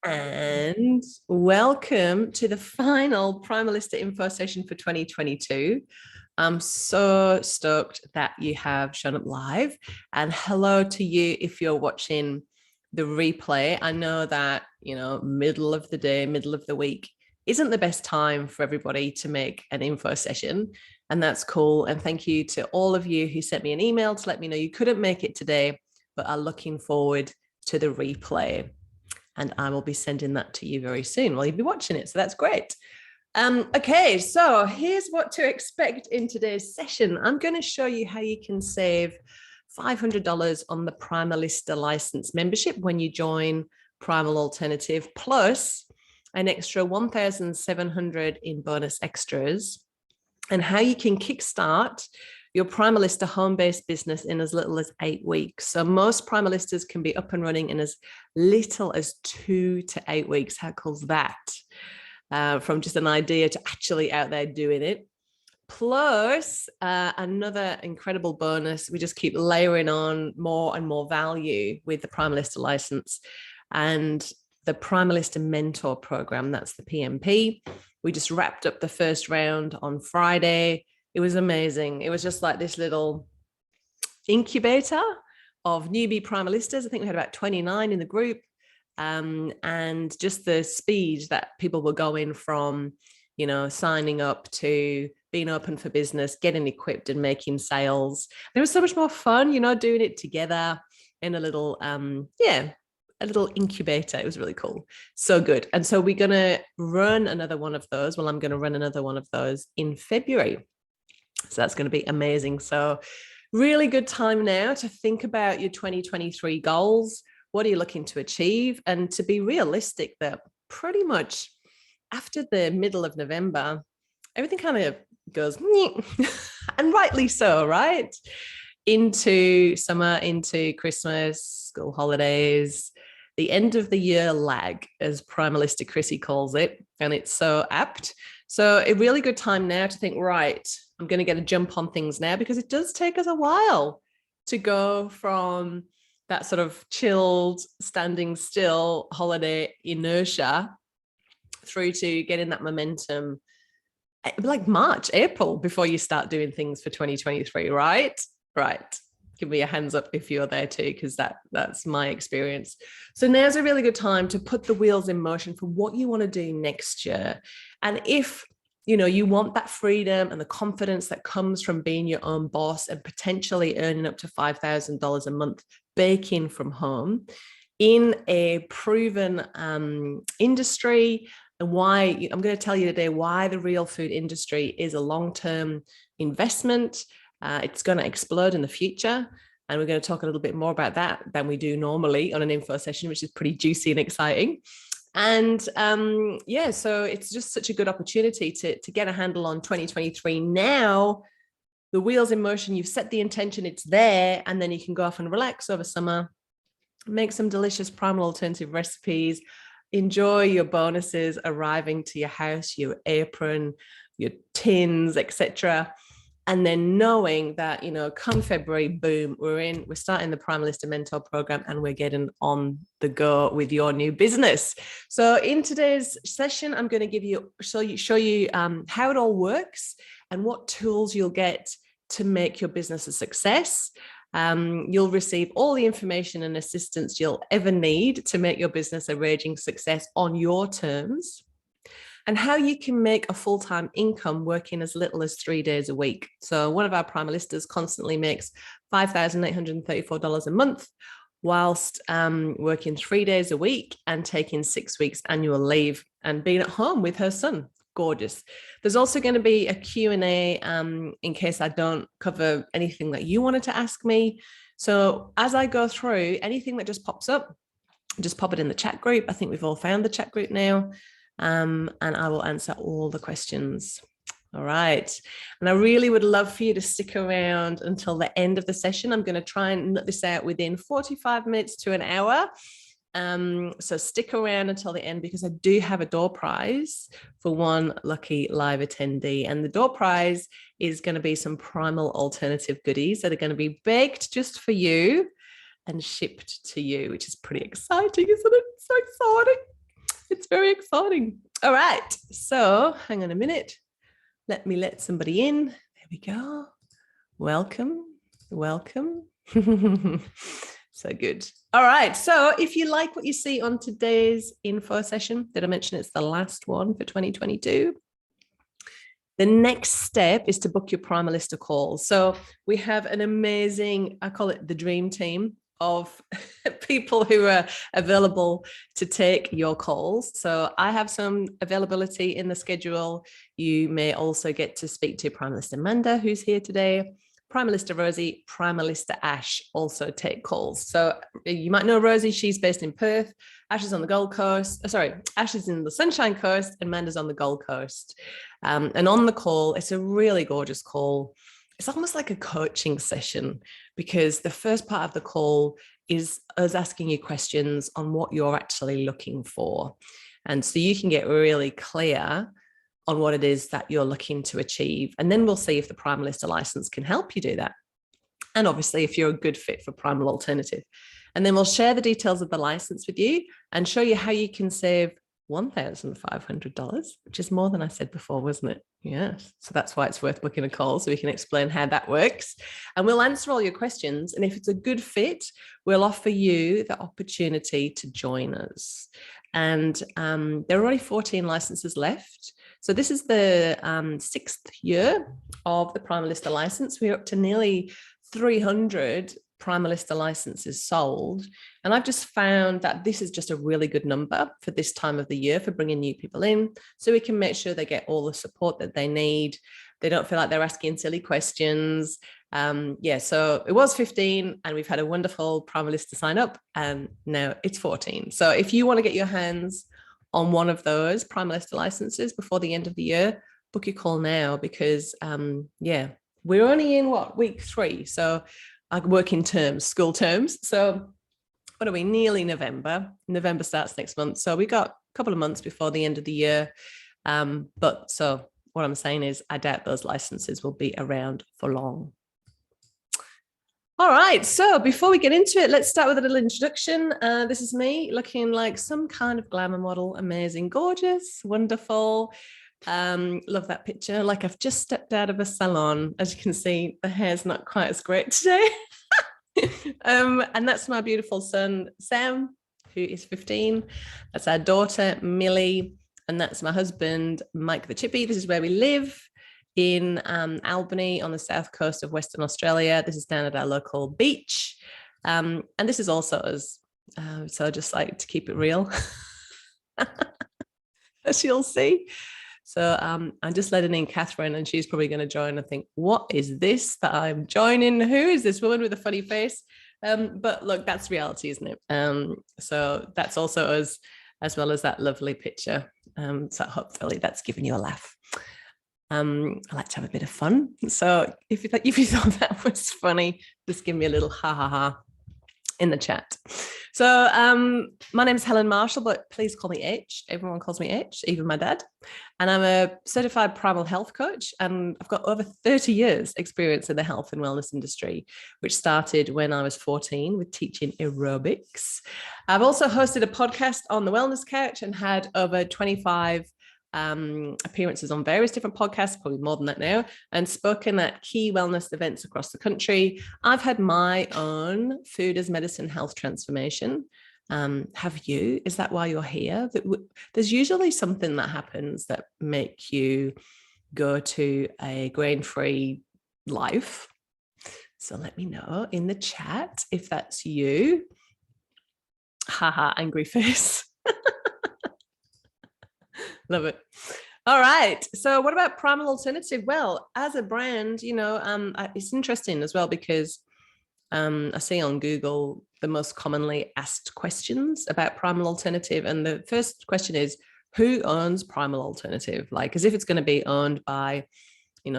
And welcome to the final Primalista info session for 2022. I'm so stoked that you have shown up live, and hello to you if you're watching the replay. I know that, middle of the day, middle of the week isn't the best time for everybody to make an info session, and that's cool. And thank you to all of you who sent me an email to let me know you couldn't make it today, but are looking forward to the replay. And I will be sending that to you very soon while you'll be watching it. So that's great. Okay, so here's what to expect in today's session. I'm going to show you how you can save $500 on the Primalista license membership when you join Primal Alternative, plus an extra $1,700 in bonus extras, and how you can kickstart your Primalista home-based business in as little as 8 weeks. So most Primalistas can be up and running in as little as 2 to 8 weeks. How cool is that? From just an idea to actually out there doing it. Plus, another incredible bonus, we just keep layering on more and more value with the Primalista license and the Primalista Mentor Program. That's the PMP. We just wrapped up the first round on Friday. It was amazing. It was just like this little incubator of newbie Primalistas. I think we had about 29 in the group. And just the speed that people were going from, signing up to being open for business, getting equipped and making sales. It was so much more fun, doing it together in a little, a little incubator. It was really cool. So good. And so we're going to run another one of those. Well, I'm going to run another one of those in February. So that's going to be amazing. So really good time now to think about your 2023 goals. What are you looking to achieve? And to be realistic that pretty much after the middle of November, everything kind of goes, and rightly so, right? Into summer, into Christmas, school holidays, the end of the year lag, as Primalista Chrissy calls it. And it's so apt. So a really good time now to think, right, I'm going to get a jump on things now, because it does take us a while to go from that sort of chilled, standing still holiday inertia through to getting that momentum like March, April, before you start doing things for 2023, right? Right. Give me a hands up if you're there too, because that's my experience. So now's a really good time to put the wheels in motion for what you want to do next year. And if you want that freedom and the confidence that comes from being your own boss and potentially earning up to $5,000 a month baking from home in a proven industry, and why I'm going to tell you today why the real food industry is a long-term investment. It's going to explode in the future. And we're going to talk a little bit more about that than we do normally on an info session, which is pretty juicy and exciting. And so it's just such a good opportunity to get a handle on 2023. Now, the wheel's in motion, you've set the intention, it's there, and then you can go off and relax over summer, make some delicious primal alternative recipes, enjoy your bonuses arriving to your house, your apron, your tins, etc. And then knowing that, come February, boom, we're starting the Primalista Mentor Program, and we're getting on the go with your new business. So in today's session, I'm going to show you how it all works and what tools you'll get to make your business a success. You'll receive all the information and assistance you'll ever need to make your business a raging success on your terms, and how you can make a full-time income working as little as 3 days a week. So one of our Primalistas constantly makes $5,834 a month whilst working 3 days a week and taking 6 weeks annual leave and being at home with her son. Gorgeous. There's also going to be a Q&A in case I don't cover anything that you wanted to ask me. So as I go through, anything that just pops up, just pop it in the chat group. I think we've all found the chat group now. And I will answer all the questions. All right. And I really would love for you to stick around until the end of the session. I'm going to try and nut this out within 45 minutes to an hour. So stick around until the end, because I do have a door prize for one lucky live attendee. And the door prize is going to be some primal alternative goodies that are going to be baked just for you and shipped to you, which is pretty exciting, isn't it? So exciting. It's very exciting. All right. So hang on a minute. Let me let somebody in. There we go. Welcome. Welcome. So good. All right. So if you like what you see on today's info session, did I mention it's the last one for 2022? The next step is to book your Primalista call. So we have an amazing, I call it the dream team of people who are available to take your calls. So I have some availability in the schedule. You may also get to speak to Primalista Amanda, who's here today. Primalista Rosie, Primalista Ash also take calls. So you might know Rosie, she's based in Perth. Ash is on the Gold Coast. Ash is in the Sunshine Coast and Amanda's on the Gold Coast. And on the call, it's a really gorgeous call. It's almost like a coaching session because the first part of the call is us asking you questions on what you're actually looking for. And so you can get really clear on what it is that you're looking to achieve. And then we'll see if the Primalista license can help you do that. And obviously, if you're a good fit for Primal Alternative. And then we'll share the details of the license with you and show you how you can save $1,500, which is more than I said before, wasn't it? Yes. So that's why it's worth booking a call so we can explain how that works. And we'll answer all your questions. And if it's a good fit, we'll offer you the opportunity to join us. And there are only 14 licenses left. So this is the 6th year of the Primalista license. We're up to nearly 300 Primalista licenses sold. And I've just found that this is just a really good number for this time of the year for bringing new people in, so we can make sure they get all the support that they need. They don't feel like they're asking silly questions. So it was 15 and we've had a wonderful Primalista sign up and now it's 14. So if you want to get your hands on one of those Primalista licenses before the end of the year, book your call now because we're only in week 3. So I work in terms, school terms. So what are we? Nearly November. November starts next month. So we got a couple of months before the end of the year. But so what I'm saying is I doubt those licenses will be around for long. All right, so before we get into it, let's start with a little introduction. This is me looking like some kind of glamour model. Amazing, gorgeous, wonderful. Love that picture. Like I've just stepped out of a salon. As you can see, the hair's not quite as great today. And that's my beautiful son, Sam, who is 15. That's our daughter, Millie. And that's my husband, Mike the Chippy. This is where we live in Albany on the south coast of Western Australia. This is down at our local beach. And this is also us. So I just like to keep it real, as you'll see. So I'm just letting in Catherine and she's probably going to join. I think, what is this that I'm joining? Who is this woman with a funny face? But look, that's reality, isn't it? So that's also us, as well as that lovely picture. So hopefully that's given you a laugh. I like to have a bit of fun. So if you thought that was funny, just give me a little ha ha ha in the chat. So my name is Helen Marshall, but please call me H. Everyone calls me H, even my dad. And I'm a certified primal health coach. And I've got over 30 years experience in the health and wellness industry, which started when I was 14 with teaching aerobics. I've also hosted a podcast on the Wellness Couch and had over 25 appearances on various different podcasts, probably more than that now, and spoken at key wellness events across the country. I've had my own food as medicine health transformation. Have you? Is that why you're here? There's usually something that happens that make you go to a grain-free life. So let me know in the chat if that's you. Haha, angry face. Love it. All right. So what about Primal Alternative? Well, as a brand, it's interesting as well because I see on Google the most commonly asked questions about Primal Alternative. And the first question is, who owns Primal Alternative? Like, as if it's going to be owned by,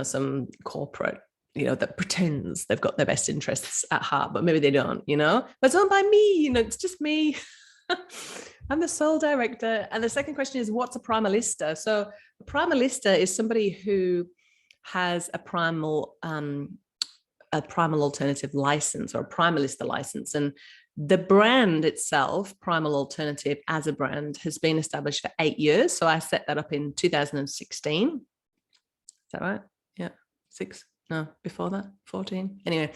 some corporate, that pretends they've got their best interests at heart, but maybe they don't, but it's owned by me, it's just me. I'm the sole director. And the second question is, what's a Primalista? So a Primalista is somebody who has a primal alternative license or a Primalista license. And The brand itself, Primal Alternative as a brand, has been established for 8 years. So I set that up in 2016. Is that right? Yeah. 6. No, before that, 14. Anyway,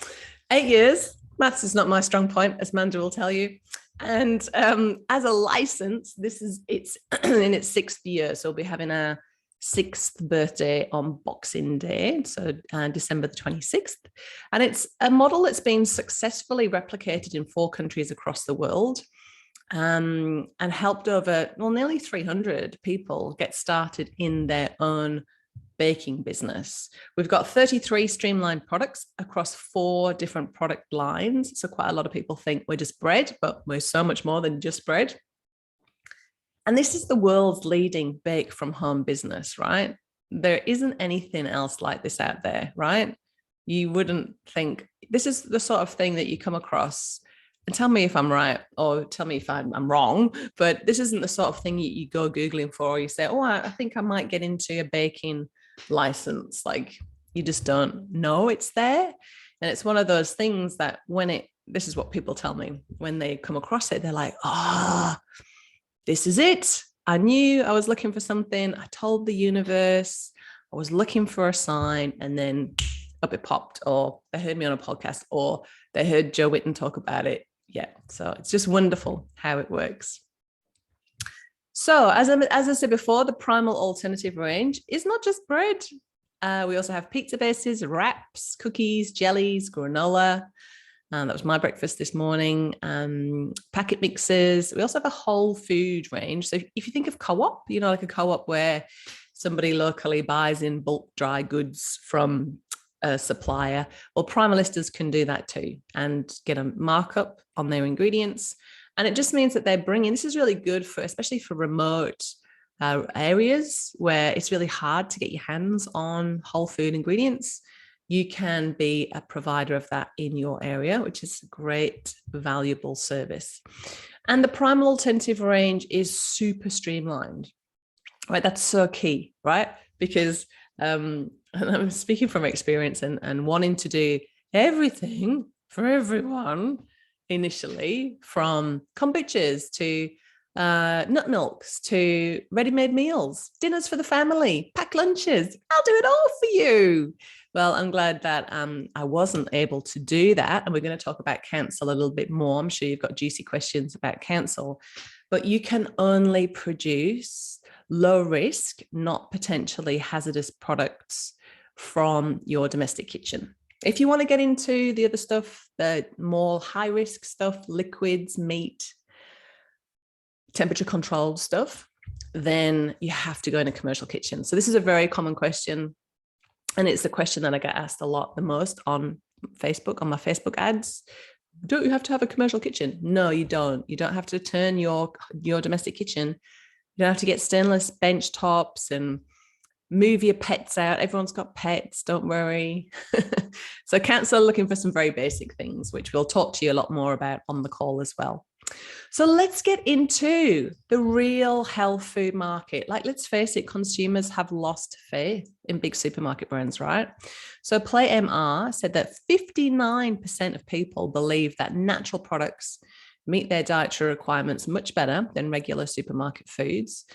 8 years. Maths is not my strong point, as Manda will tell you. And as a license, it's in its 6th year. So we'll be having our 6th birthday on Boxing Day, so December the 26th. And it's a model that's been successfully replicated in 4 countries across the world, and helped over, nearly 300 people get started in their own baking business. We've got 33 streamlined products across 4 different product lines. So quite a lot of people think we're just bread, but we're so much more than just bread. And this is the world's leading bake from home business, right? There isn't anything else like this out there, right? You wouldn't think this is the sort of thing that you come across, and tell me if I'm right or tell me if I'm wrong, but this isn't the sort of thing you go Googling for, or you say, oh, I think I might get into a baking license. Like, you just don't know it's there. And it's one of those things that this is what people tell me when they come across it, they're like, this is it. I knew I was looking for something. I told the universe I was looking for a sign, and then up it popped, or they heard me on a podcast, or they heard Joe Witten talk about it. Yeah. So it's just wonderful how it works. So as I said before, the Primal Alternative range is not just bread. We also have pizza bases, wraps, cookies, jellies, granola. That was my breakfast this morning. Packet mixes. We also have a whole food range. So if you think of co-op, like a co-op where somebody locally buys in bulk dry goods from a supplier, well, Primalistas can do that too and get a markup on their ingredients. And it just means that they're bringing, this is really good for, especially for remote areas where it's really hard to get your hands on whole food ingredients. You can be a provider of that in your area, which is a great, valuable service. And the Primal Alternative range is super streamlined, right? That's so key, right? Because and I'm speaking from experience and wanting to do everything for everyone initially, from kombuchas to nut milks to ready-made meals, dinners for the family, packed lunches. I'll do it all for you. Well, I'm glad that I wasn't able to do that. And we're going to talk about cancel a little bit more. I'm sure you've got juicy questions about cancel, but you can only produce low risk, not potentially hazardous products from your domestic kitchen. If you want to get into the other stuff, the more high risk stuff, liquids, meat, temperature controlled stuff, then you have to go in a commercial kitchen. So this is a very common question. And it's the question that I get asked a lot, the most on Facebook, on my Facebook ads. Don't you have to have a commercial kitchen? No, you don't. You don't have to turn your domestic kitchen. You don't have to get stainless bench tops and move your pets out. Everyone's got pets, don't worry. So cancel looking for some very basic things, which we'll talk to you a lot more about on the call as well. So let's get into the real health food market. Like, let's face it, consumers have lost faith in big supermarket brands, right? So Play MR said that 59% of people believe that natural products meet their dietary requirements much better than regular supermarket foods.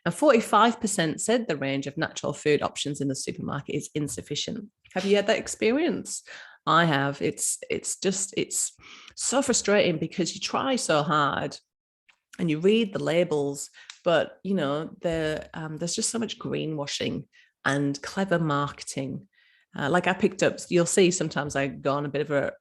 And 45% said the range of natural food options in the supermarket is insufficient. Have you had that experience? I have. It's so frustrating because you try so hard and you read the labels, but there's just so much greenwashing and clever marketing. Like I picked up, you'll see sometimes I go on a bit of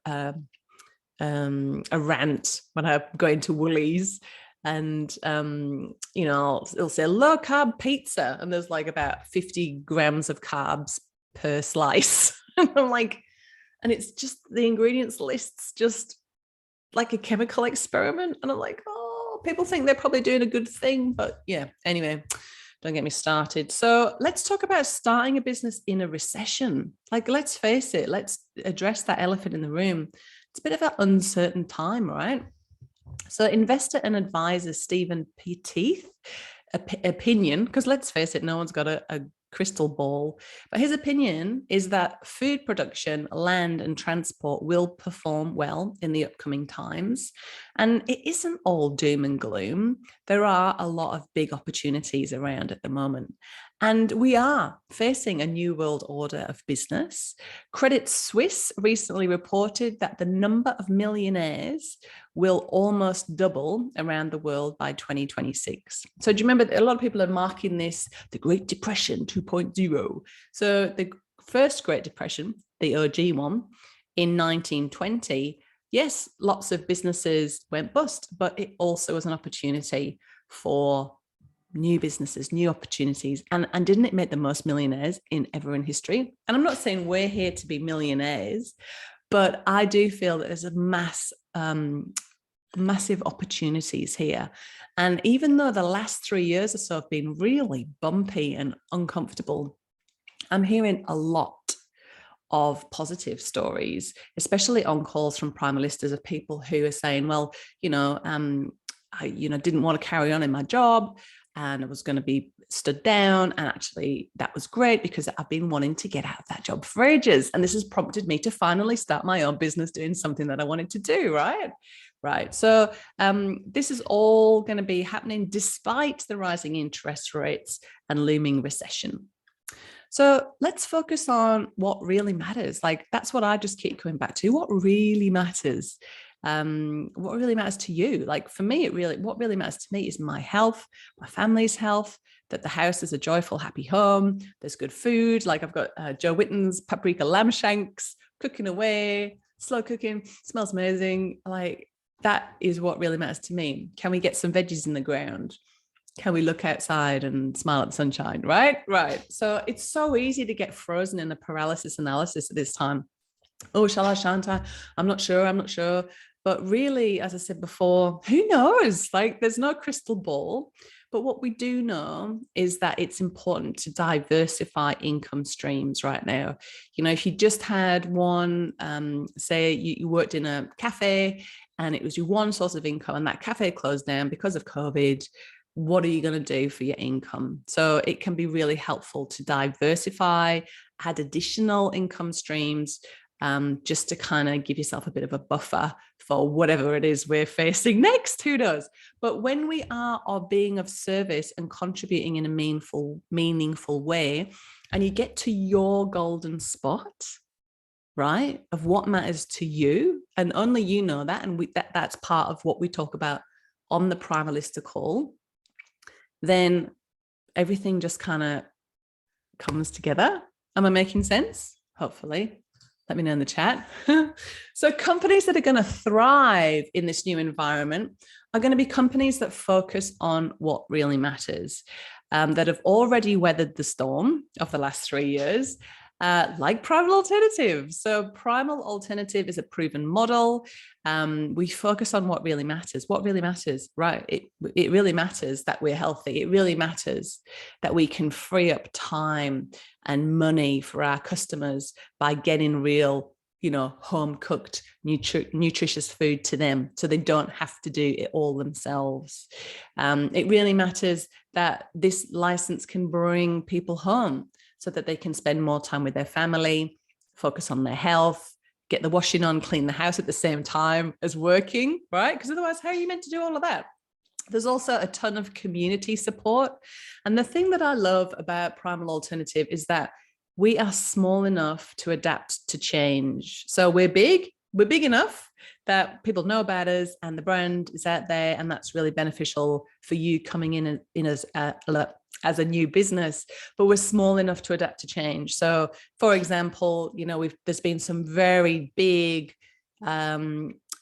a rant when I go into Woolies, and it'll say low carb pizza, and there's like about 50 grams of carbs per slice. And I'm like, and it's just the ingredients lists just like a chemical experiment. And I'm like, oh, people think they're probably doing a good thing, but yeah, anyway, don't get me started. So let's talk about starting a business in a recession. Like, let's face it, let's address that elephant in the room. It's a bit of an uncertain time, right? So investor and advisor Stephen P. Teeth opinion, because let's face it, no one's got a crystal ball, but his opinion is that food production, land and transport will perform well in the upcoming times. And it isn't all doom and gloom. There are a lot of big opportunities around at the moment. And we are facing a new world order of business. Credit Suisse recently reported that the number of millionaires will almost double around the world by 2026. So do you remember a lot of people are marking this the Great Depression 2.0? So the first Great Depression, the OG one, in 1920, yes, lots of businesses went bust, but it also was an opportunity for new businesses, new opportunities, and didn't it make the most millionaires ever in history? And I'm not saying we're here to be millionaires, but I do feel that there's a massive opportunities here. And even though the last 3 years or so have been really bumpy and uncomfortable, I'm hearing a lot of positive stories, especially on calls from Primalistas of people who are saying, well, I didn't want to carry on in my job and I was going to be stood down. And actually that was great because I've been wanting to get out of that job for ages. And this has prompted me to finally start my own business doing something that I wanted to do, right? Right. So this is all going to be happening despite the rising interest rates and looming recession. So let's focus on what really matters. Like, that's what I just keep coming back to. What really matters? What really matters to you? Like, for me, what really matters to me is my health, my family's health, that the house is a joyful, happy home. There's good food. Like, I've got Joe Witten's paprika lamb shanks cooking away, slow cooking, smells amazing. Like, that is what really matters to me. Can we get some veggies in the ground? Can we look outside and smile at the sunshine? Right. So it's so easy to get frozen in the paralysis analysis at this time. Oh, shall I, shan't I? I'm not sure. But really, as I said before, who knows? Like, there's no crystal ball. But what we do know is that it's important to diversify income streams right now. If you just had one, say you worked in a cafe and it was your one source of income and that cafe closed down because of COVID, what are you going to do for your income? So it can be really helpful to diversify, add additional income streams, just to kind of give yourself a bit of a buffer for whatever it is we're facing next. Who knows? But when we are being of service and contributing in a meaningful way, and you get to your golden spot, right, of what matters to you, and only you know that, and that's part of what we talk about on the Primalista call, then everything just kind of comes together. Am I making sense? Hopefully. Let me know in the chat. So companies that are going to thrive in this new environment are going to be companies that focus on what really matters, that have already weathered the storm of the last 3 years, like Primal Alternative. So Primal Alternative is a proven model. We focus on what really matters. What really matters, right? It really matters that we're healthy. It really matters that we can free up time and money for our customers by getting real, home cooked, nutritious food to them, so they don't have to do it all themselves. It really matters that this license can bring people home so that they can spend more time with their family, focus on their health, get the washing on, clean the house at the same time as working, right? Because otherwise, how are you meant to do all of that? There's also a ton of community support. And the thing that I love about Primal Alternative is that we are small enough to adapt to change. So we're big enough that people know about us and the brand is out there, and that's really beneficial for you coming in as a new business. But we're small enough to adapt to change. So, for example, there's been some very big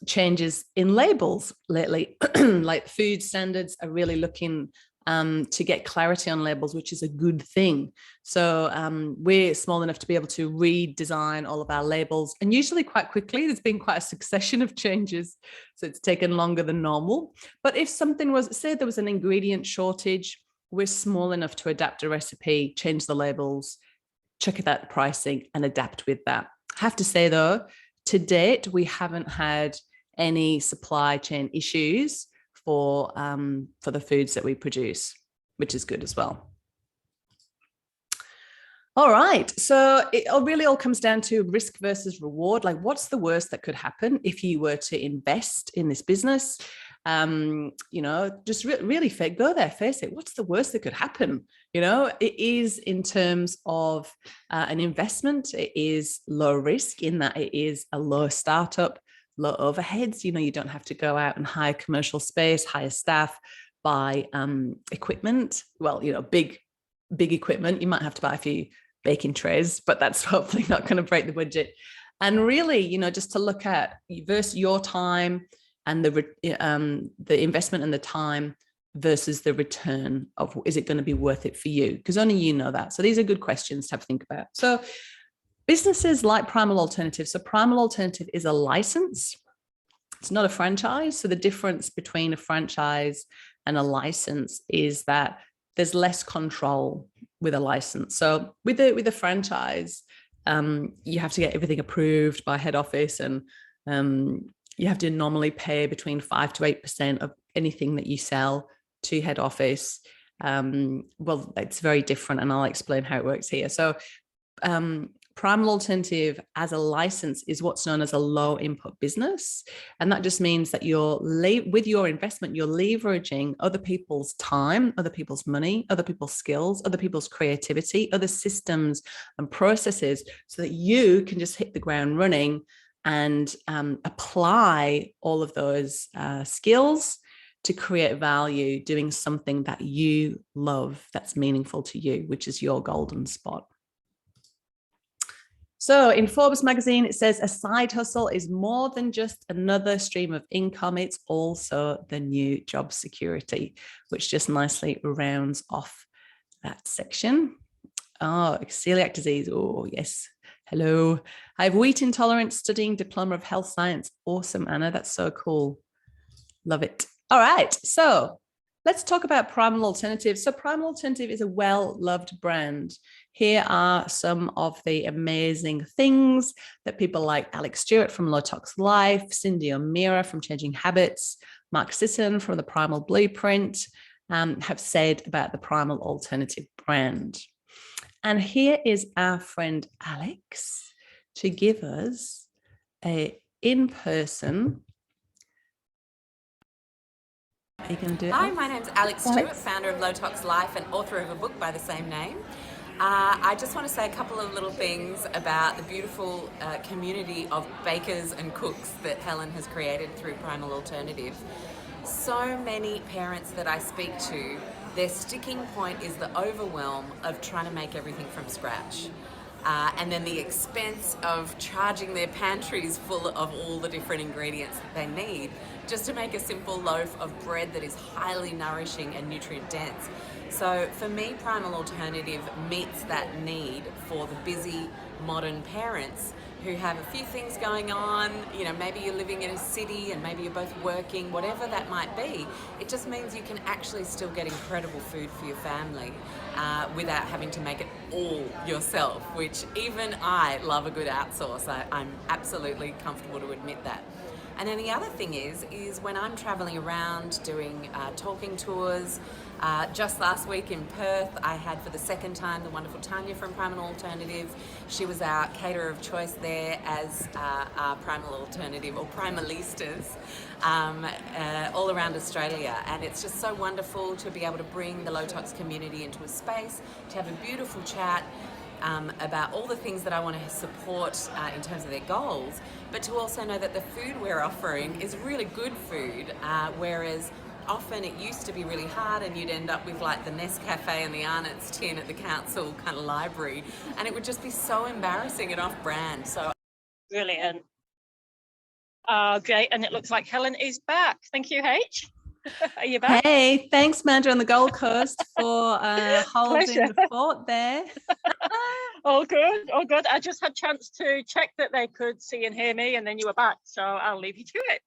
changes in labels lately. Like, food standards are really looking to get clarity on labels, which is a good thing. So we're small enough to be able to redesign all of our labels, and usually quite quickly. There's been quite a succession of changes, so it's taken longer than normal. But if something was, say there was an ingredient shortage, we're small enough to adapt a recipe, change the labels, check out the pricing, and adapt with that. I have to say though, to date, we haven't had any supply chain issues for the foods that we produce, which is good as well. All right. So it really all comes down to risk versus reward. Like, what's the worst that could happen if you were to invest in this business? Just really go there, face it. What's the worst that could happen? It is in terms of an investment. It is low risk in that it is a low startup, low overheads. You don't have to go out and hire commercial space, hire staff, buy equipment. Well, big equipment. You might have to buy a few baking trays, but that's hopefully not going to break the budget. And really, just to look at versus your time and the investment and the time versus the return of, is it going to be worth it for you? Because only you know that. So these are good questions to have to think about. So businesses like Primal Alternative. So Primal Alternative is a license. It's not a franchise. So the difference between a franchise and a license is that there's less control with a license. So with a franchise, you have to get everything approved by head office, and you have to normally pay between 5 to 8% of anything that you sell to head office. Well, it's very different, and I'll explain how it works here. So Primal Alternative as a license is what's known as a low input business. And that just means that with your investment, you're leveraging other people's time, other people's money, other people's skills, other people's creativity, other systems and processes, so that you can just hit the ground running and apply all of those skills to create value, doing something that you love, that's meaningful to you, which is your golden spot. So in Forbes magazine, it says a side hustle is more than just another stream of income. It's also the new job security, which just nicely rounds off that section. Oh, celiac disease. Oh, yes. Hello. I have wheat intolerance, studying Diploma of Health Science. Awesome, Anna. That's so cool. Love it. All right. So let's talk about Primal Alternative. So Primal Alternative is a well-loved brand. Here are some of the amazing things that people like Alex Stewart from Low Tox Life, Cindy O'Meara from Changing Habits, Mark Sisson from the Primal Blueprint have said about the Primal Alternative brand. And here is our friend Alex to give us a in-person. Are you going to do it? Hi, my name's Alex Stewart, founder of Low Tox Life and author of a book by the same name. I just want to say a couple of little things about the beautiful community of bakers and cooks that Helen has created through Primal Alternative. So many parents that I speak to, their sticking point is the overwhelm of trying to make everything from scratch. And then the expense of charging their pantries full of all the different ingredients that they need just to make a simple loaf of bread that is highly nourishing and nutrient dense. So for me, Primal Alternative meets that need for the busy modern parents who have a few things going on. Maybe you're living in a city and maybe you're both working, whatever that might be. It just means you can actually still get incredible food for your family without having to make it all yourself, which even I love a good outsource. I'm absolutely comfortable to admit that. And then the other thing is when I'm traveling around doing talking tours, just last week in Perth, I had for the second time the wonderful Tanya from Primal Alternative. She was our caterer of choice there as our Primal Alternative, or Primalistas, all around Australia. And it's just so wonderful to be able to bring the low tox community into a space, to have a beautiful chat about all the things that I want to support in terms of their goals, but to also know that the food we're offering is really good food, whereas often it used to be really hard and you'd end up with like the Nescafe and the Arnott's tin at the council kind of library, and it would just be so embarrassing and off-brand. So brilliant. Great, and it looks like Helen is back. Thank you, H. Are you back? Hey, thanks, Mandra on the Gold Coast for holding the fort there. All good, all good. I just had a chance to check that they could see and hear me, and then you were back, so I'll leave you to it.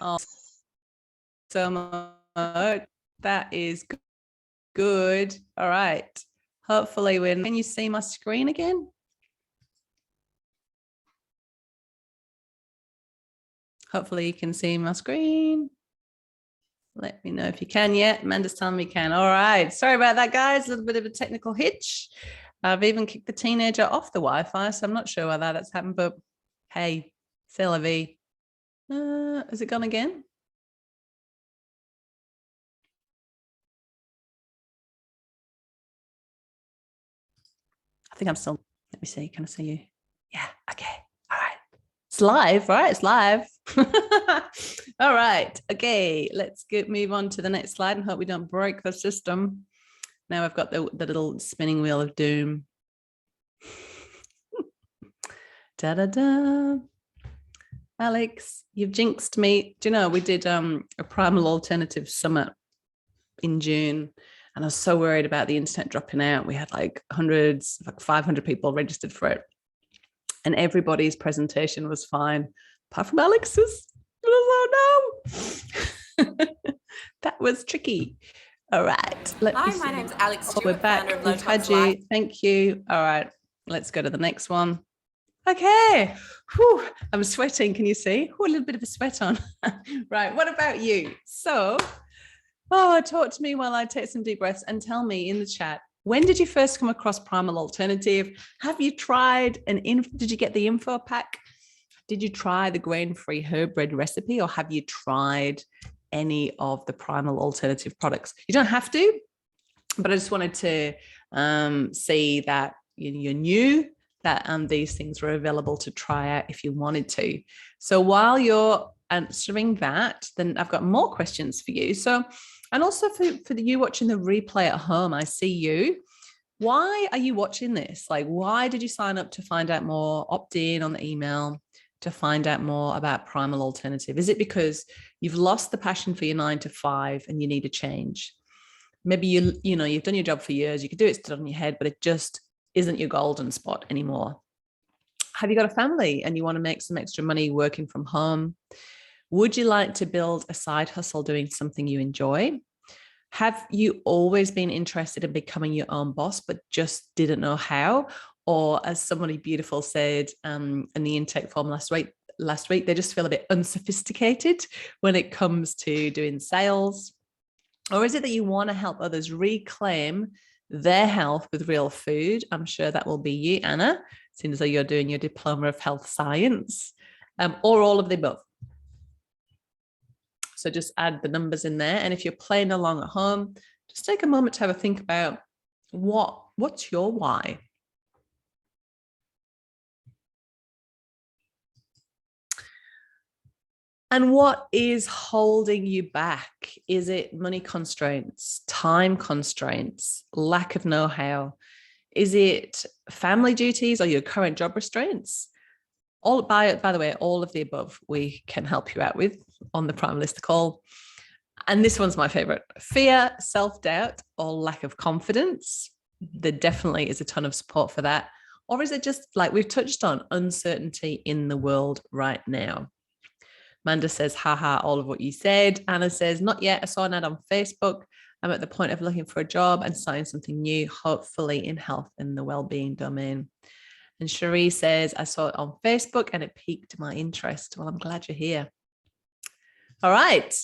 Oh, so much. That is good. All right. Hopefully, can you see my screen again? Hopefully, you can see my screen. Let me know if you can yet. Amanda's telling me you can. All right. Sorry about that, guys. A little bit of a technical hitch. I've even kicked the teenager off the Wi-Fi, so I'm not sure why that's happened, but hey, c'est la vie. Has it gone again? I think I'm still, let me see, can I see you? Yeah, okay, all right. It's live, right? It's live. All right, okay, let's move on to the next slide and hope we don't break the system. Now I've got the little spinning wheel of doom. Da-da-da. Alex, you've jinxed me. Do you know, we did a Primal Alternative Summit in June, and I was so worried about the internet dropping out. We had like hundreds, like 500 people registered for it. And everybody's presentation was fine, apart from Alex's. Oh no. That was tricky. All right. Hi, my name's Alex Stewart, we're back. founder of We've had you. Life. Thank you. All right. Let's go to the next one. Okay. Whew. I'm sweating. Can you see? A little bit of a sweat on. Right. What about you? So, talk to me while I take some deep breaths and tell me in the chat, when did you first come across Primal Alternative? Have you tried did you get the info pack? Did you try the grain-free herb bread recipe, or have you tried any of the Primal Alternative products? You don't have to, but I just wanted to see that you knew that these things were available to try out if you wanted to. So while you're answering that, then I've got more questions for you. So, and also for you watching the replay at home, I see you. Why are you watching this? Like, why did you sign up to find out more, opt in on the email to find out more about Primal Alternative? Is it because you've lost the passion for your 9 to 5 and you need a change? Maybe you've done your job for years, you could do it still on your head, but it just isn't your golden spot anymore. Have you got a family and you want to make some extra money working from home? Would you like to build a side hustle doing something you enjoy? Have you always been interested in becoming your own boss, but just didn't know how? Or as somebody beautiful said in the intake form last week, they just feel a bit unsophisticated when it comes to doing sales? Or is it that you want to help others reclaim their health with real food? I'm sure that will be you, Anna, seeing as though you're doing your diploma of health science, or all of the above. So just add the numbers in there. And if you're playing along at home, just take a moment to have a think about what's your why? And what is holding you back? Is it money constraints, time constraints, lack of know-how? Is it family duties or your current job restraints? By the way, all of the above we can help you out with on the Primalista call. And this one's my favorite. Fear, self-doubt, or lack of confidence. There definitely is a ton of support for that. Or is it just, like we've touched on, uncertainty in the world right now? Amanda says, haha, all of what you said. Anna says, not yet. I saw an ad on Facebook. I'm at the point of looking for a job and starting something new, hopefully in health and the well-being domain. And Cherie says, I saw it on Facebook and it piqued my interest. Well, I'm glad you're here. All right.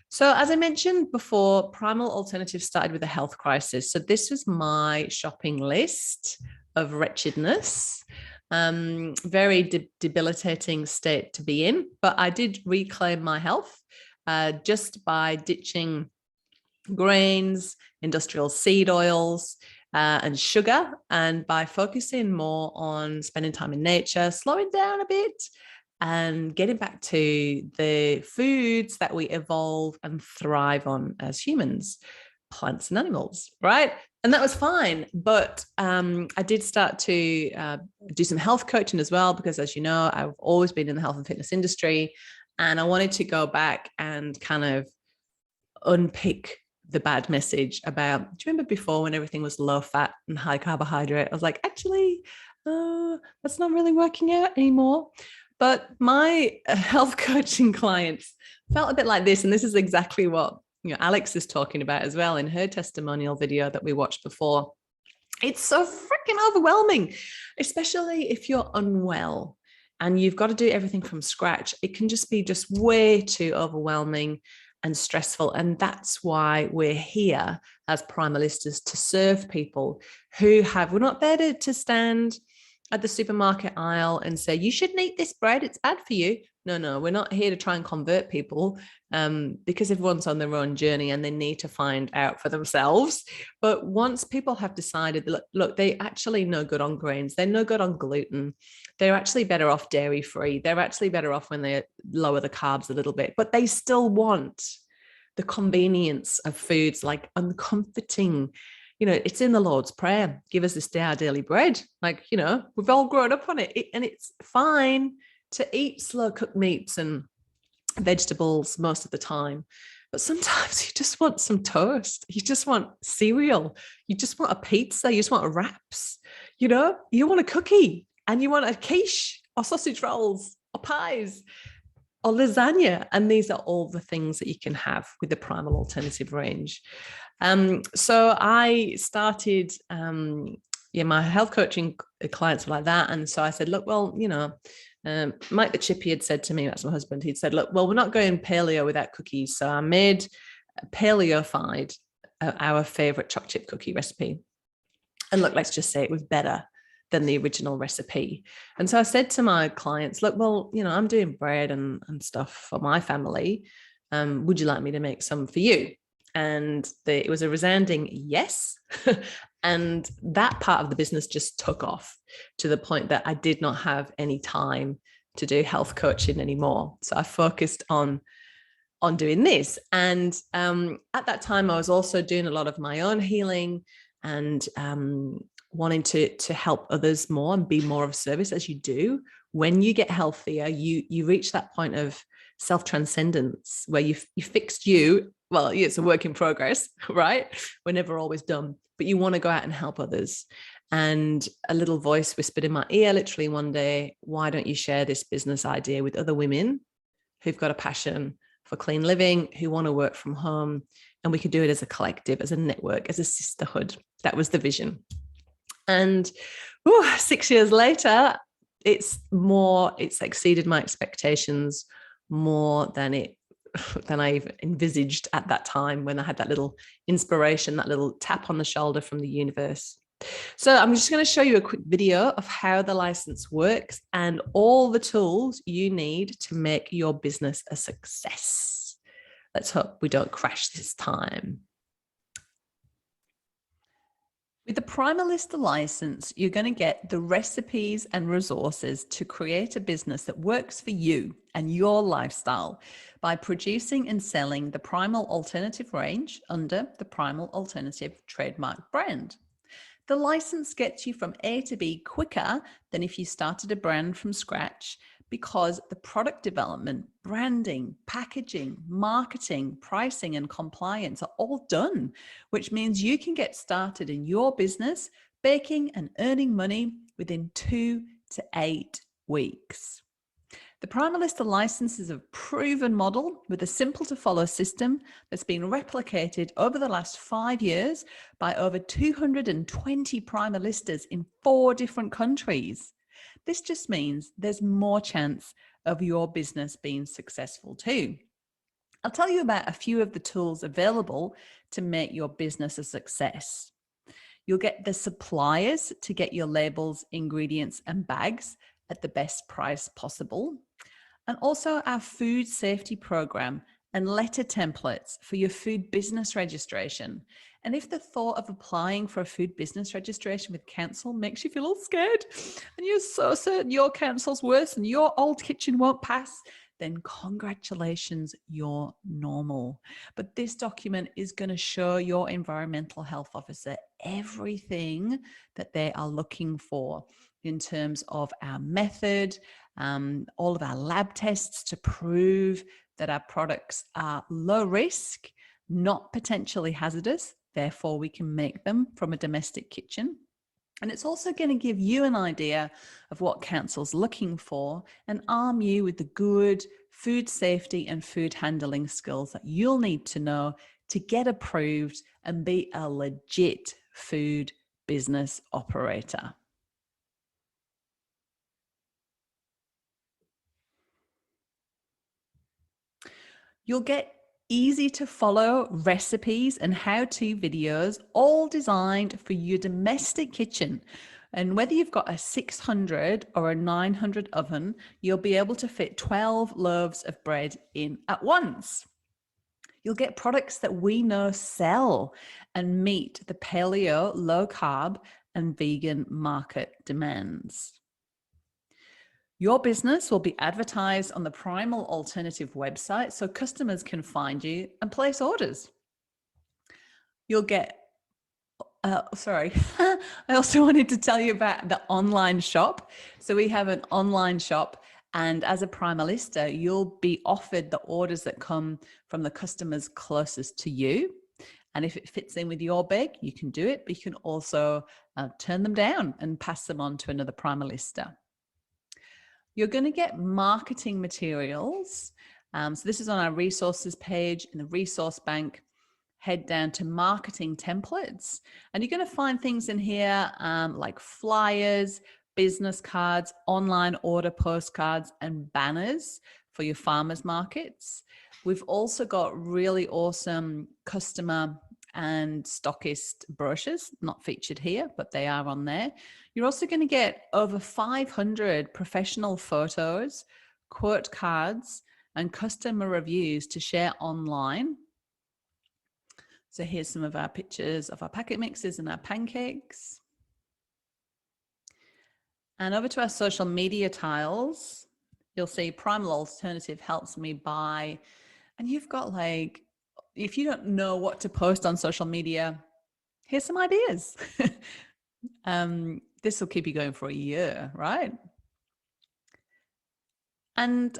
So as I mentioned before, Primal Alternative started with a health crisis. So this was my shopping list of wretchedness. Very debilitating state to be in, but I did reclaim my health just by ditching grains, industrial seed oils, and sugar, and by focusing more on spending time in nature, slowing down a bit, and getting back to the foods that we evolve and thrive on as humans, plants and animals, right? And that was fine. But I did start to do some health coaching as well, because as you know, I've always been in the health and fitness industry, and I wanted to go back and kind of unpick the bad message about, do you remember before when everything was low fat and high carbohydrate? I was like, actually, that's not really working out anymore. But my health coaching clients felt a bit like this. And this is exactly what Alex is talking about as well in her testimonial video that we watched before. It's so freaking overwhelming, especially if you're unwell and you've got to do everything from scratch. It can just be way too overwhelming. and stressful. And that's why we're here as Primalistas, to serve people who we're not there to stand at the supermarket aisle and say, you shouldn't eat this bread, it's bad for you. No, we're not here to try and convert people, because everyone's on their own journey and they need to find out for themselves. But once people have decided, look, they actually no good on grains, they're no good on gluten, they're actually better off dairy free, they're actually better off when they lower the carbs a little bit, but they still want the convenience of foods like uncomforting. It's in the Lord's Prayer, give us this day our daily bread. Like, we've all grown up on it, and it's fine to eat slow cooked meats and vegetables most of the time. But sometimes you just want some toast. You just want cereal. You just want a pizza. You just want wraps. You want a cookie, and you want a quiche or sausage rolls or pies or lasagna. And these are all the things that you can have with the Primal Alternative range. So I started, my health coaching clients were like that. And so I said, look, well, Mike the Chippy had said to me, that's my husband, he'd said, look, well, we're not going paleo without cookies. So I made paleofied our favorite chocolate chip cookie recipe. And look, let's just say it was better than the original recipe. And so I said to my clients, look, well, I'm doing bread and stuff for my family. Would you like me to make some for you? And it was a resounding yes. And that part of the business just took off to the point that I did not have any time to do health coaching anymore. So I focused on doing this. And at that time, I was also doing a lot of my own healing and wanting to help others more and be more of service, as you do. When you get healthier, you reach that point of self-transcendence where you fixed you. Well, it's a work in progress, right? We're never always done, but you want to go out and help others. And a little voice whispered in my ear literally one day, why don't you share this business idea with other women who've got a passion for clean living, who want to work from home, and we could do it as a collective, as a network, as a sisterhood. That was the vision. And 6 years later, it's exceeded my expectations more than I even envisaged at that time, when I had that little inspiration, that little tap on the shoulder from the universe. So I'm just going to show you a quick video of how the license works and all the tools you need to make your business a success. Let's hope we don't crash this time. With the Primalista license, you're going to get the recipes and resources to create a business that works for you and your lifestyle by producing and selling the Primal Alternative range under the Primal Alternative trademark brand. The license gets you from A to B quicker than if you started a brand from scratch, because the product development, branding, packaging, marketing, pricing, and compliance are all done, which means you can get started in your business, baking and earning money within 2 to 8 weeks. The Primalista license is a proven model with a simple to follow system that's been replicated over the last 5 years by over 220 Primalistas in 4 different countries. This just means there's more chance of your business being successful too. I'll tell you about a few of the tools available to make your business a success. You'll get the suppliers to get your labels, ingredients, and bags at the best price possible. And also our food safety program and letter templates for your food business registration. And if the thought of applying for a food business registration with council makes you feel all scared and you're so certain your council's worse and your old kitchen won't pass, then congratulations, you're normal. But this document is going to show your environmental health officer everything that they are looking for in terms of our method, all of our lab tests to prove that our products are low risk, not potentially hazardous, therefore we can make them from a domestic kitchen. And it's also going to give you an idea of what council's looking for and arm you with the good food safety and food handling skills that you'll need to know to get approved and be a legit food business operator. You'll get easy to follow recipes and how-to videos, all designed for your domestic kitchen. And whether you've got a 600 or a 900 oven, you'll be able to fit 12 loaves of bread in at once. You'll get products that we know sell and meet the paleo, low carb, and vegan market demands. Your business will be advertised on the Primal Alternative website so customers can find you and place orders. You'll get, I also wanted to tell you about the online shop. So we have an online shop, and as a Primalista, you'll be offered the orders that come from the customers closest to you. And if it fits in with your bag, you can do it, but you can also turn them down and pass them on to another Primalista. You're going to get marketing materials. So this is on our resources page in the resource bank. Head down to marketing templates, and you're going to find things in here like flyers, business cards, online order postcards, and banners for your farmers markets. We've also got really awesome customer and stockist brochures, not featured here, but they are on there. You're also going to get over 500 professional photos, quote cards, and customer reviews to share online. So here's some of our pictures of our packet mixes and our pancakes. And over to our social media tiles, you'll see Primal Alternative helps me buy. And you've got like, if you don't know what to post on social media, here's some ideas. This will keep you going for a year, right? And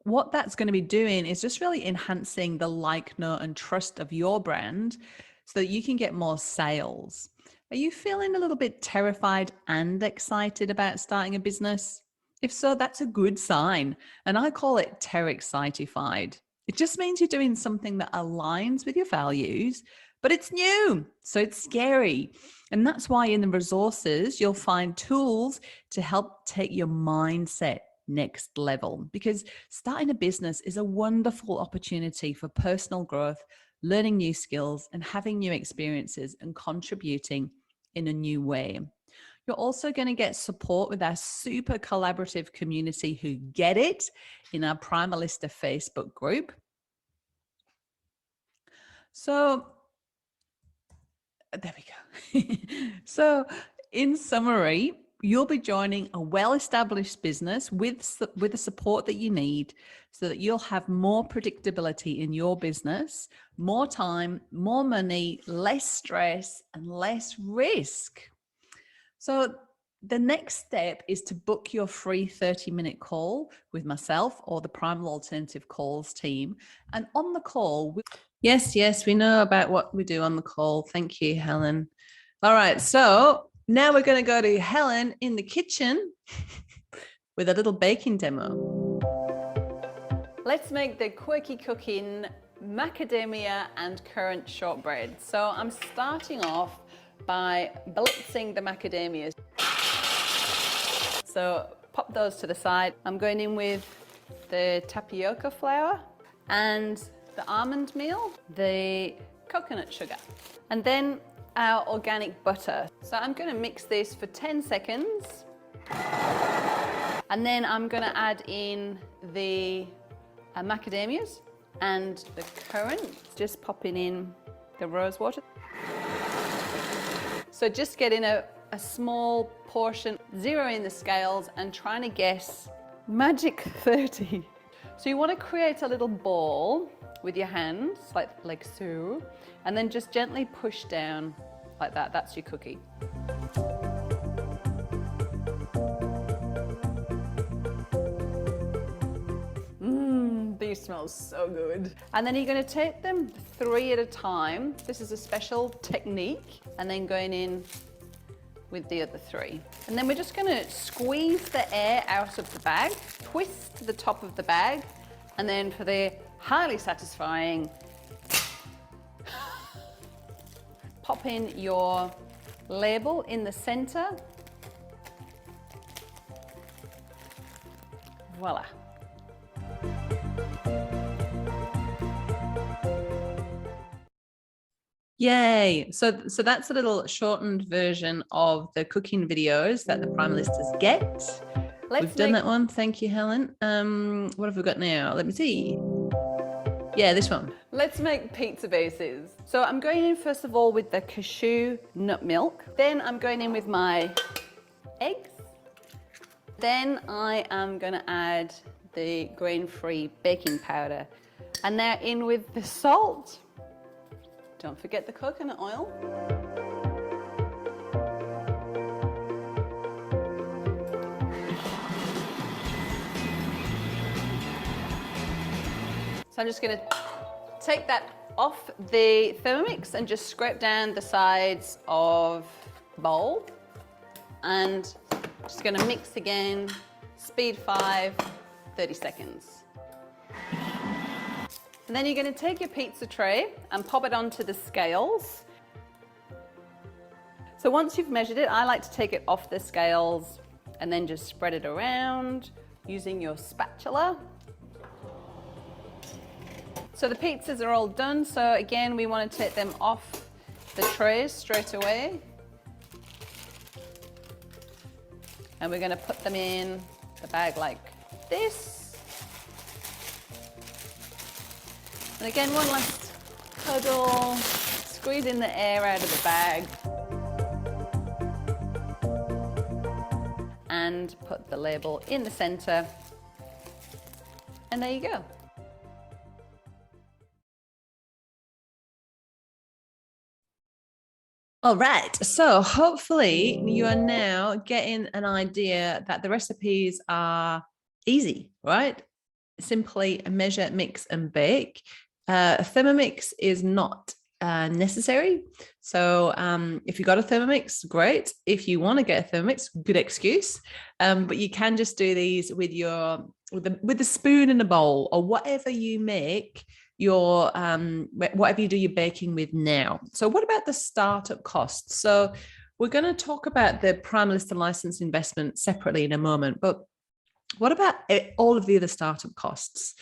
what that's going to be doing is just really enhancing the like, know, and trust of your brand so that you can get more sales. Are you feeling a little bit terrified and excited about starting a business? If so, that's a good sign. And I call it Ter-excitified. It just means you're doing something that aligns with your values, but it's new, so it's scary. And that's why in the resources, you'll find tools to help take your mindset next level, because starting a business is a wonderful opportunity for personal growth, learning new skills, and having new experiences and contributing in a new way. You're also going to get support with our super collaborative community who get it in our Primalista Facebook group. So there we go. So in summary, you'll be joining a well-established business with the support that you need so that you'll have more predictability in your business, more time, more money, less stress, and less risk. So the next step is to book your free 30-minute call with myself or the Primal Alternative Calls team. And on the call, yes, we know about what we do on the call. Thank you, Helen. All right, so now we're going to go to Helen in the kitchen with a little baking demo. Let's make the quirky cooking macadamia and currant shortbread. So I'm starting off by blitzing the macadamias. So pop those to the side. I'm going in with the tapioca flour and the almond meal, the coconut sugar, and then our organic butter. So I'm going to mix this for 10 seconds. And then I'm going to add in the macadamias and the currant, just popping in the rose water. So just getting a small portion, zeroing the scales and trying to guess magic 30. So you want to create a little ball with your hands, like so, and then just gently push down like that. That's your cookie. These smell so good. And then you're going to take them 3 at a time. This is a special technique. And then going in with the other 3. And then we're just going to squeeze the air out of the bag, twist the top of the bag, and then for the highly satisfying, pop in your label in the center. Voila. Yay. So that's a little shortened version of the cooking videos that the Primalistas get. We've done that one. Thank you, Helen. What have we got now? Let me see. Yeah, this one. Let's make pizza bases. So I'm going in first of all with the cashew nut milk. Then I'm going in with my eggs. Then I am going to add the grain-free baking powder. And they're in with the salt. Don't forget the coconut oil. So I'm just going to take that off the Thermomix and just scrape down the sides of the bowl. And just going to mix again, speed 5, 30 seconds. And then you're going to take your pizza tray and pop it onto the scales. So once you've measured it, I like to take it off the scales and then just spread it around using your spatula. So the pizzas are all done. So again, we want to take them off the trays straight away. And we're going to put them in the bag like this. And again, one last cuddle, squeezing the air out of the bag. And put the label in the center. And there you go. All right, so hopefully you are now getting an idea that the recipes are easy, right? Simply measure, mix, and bake. Thermomix is not necessary. So if you got a Thermomix, great. If you want to get a Thermomix, good excuse. But you can just do these with the spoon in a bowl or whatever you make your whatever you do your baking with now. So what about the startup costs? So we're going to talk about the Primalista license investment separately in a moment, but what about all of the other startup costs?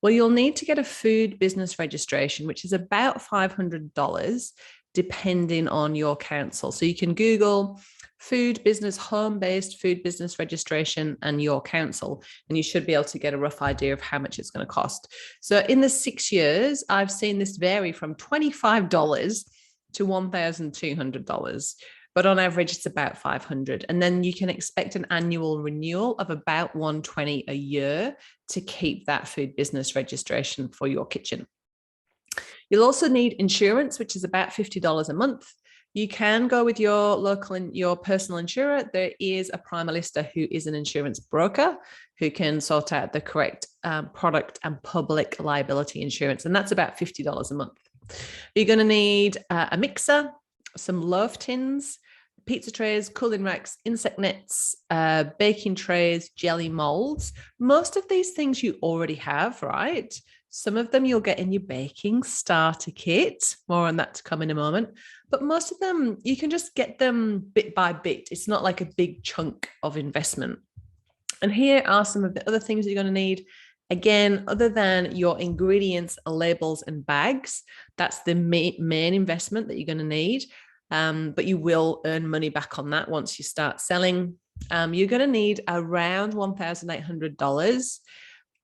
Well, you'll need to get a food business registration, which is about $500 depending on your council. So you can Google food business, home-based food business registration and your council, and you should be able to get a rough idea of how much it's going to cost. So in the 6 years, I've seen this vary from $25 to $1,200, but on average, it's about $500. And then you can expect an annual renewal of about $120 a year to keep that food business registration for your kitchen. You'll also need insurance, which is about $50 a month. You can go with your local and your personal insurer. There is a Primalista who is an insurance broker who can sort out the correct product and public liability insurance. And that's about $50 a month. You're going to need a mixer, some loaf tins, pizza trays, cooling racks, insect nets, baking trays, jelly molds. Most of these things you already have, right? Some of them you'll get in your baking starter kit. More on that to come in a moment. But most of them, you can just get them bit by bit. It's not like a big chunk of investment. And here are some of the other things you're going to need. Again, other than your ingredients, labels, and bags, that's the main investment that you're going to need. But you will earn money back on that once you start selling. You're going to need around $1,800.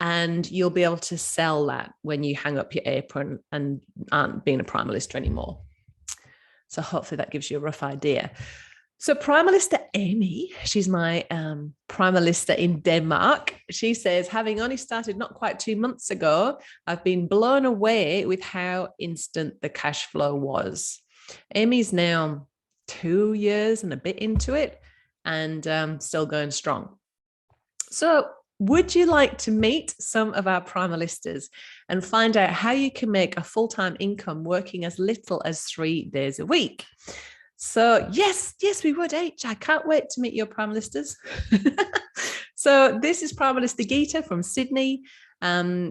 And you'll be able to sell that when you hang up your apron and aren't being a Primalista anymore. So hopefully that gives you a rough idea. So Primalista Amy, she's my Primalista in Denmark. She says, having only started not quite 2 months ago, I've been blown away with how instant the cash flow was. Amy's now 2 years and a bit into it and still going strong. So would you like to meet some of our Primalistas and find out how you can make a full-time income working as little as 3 days a week? So yes, we would, H. I can't wait to meet your Primalistas. So this is Primalista Geeta from Sydney.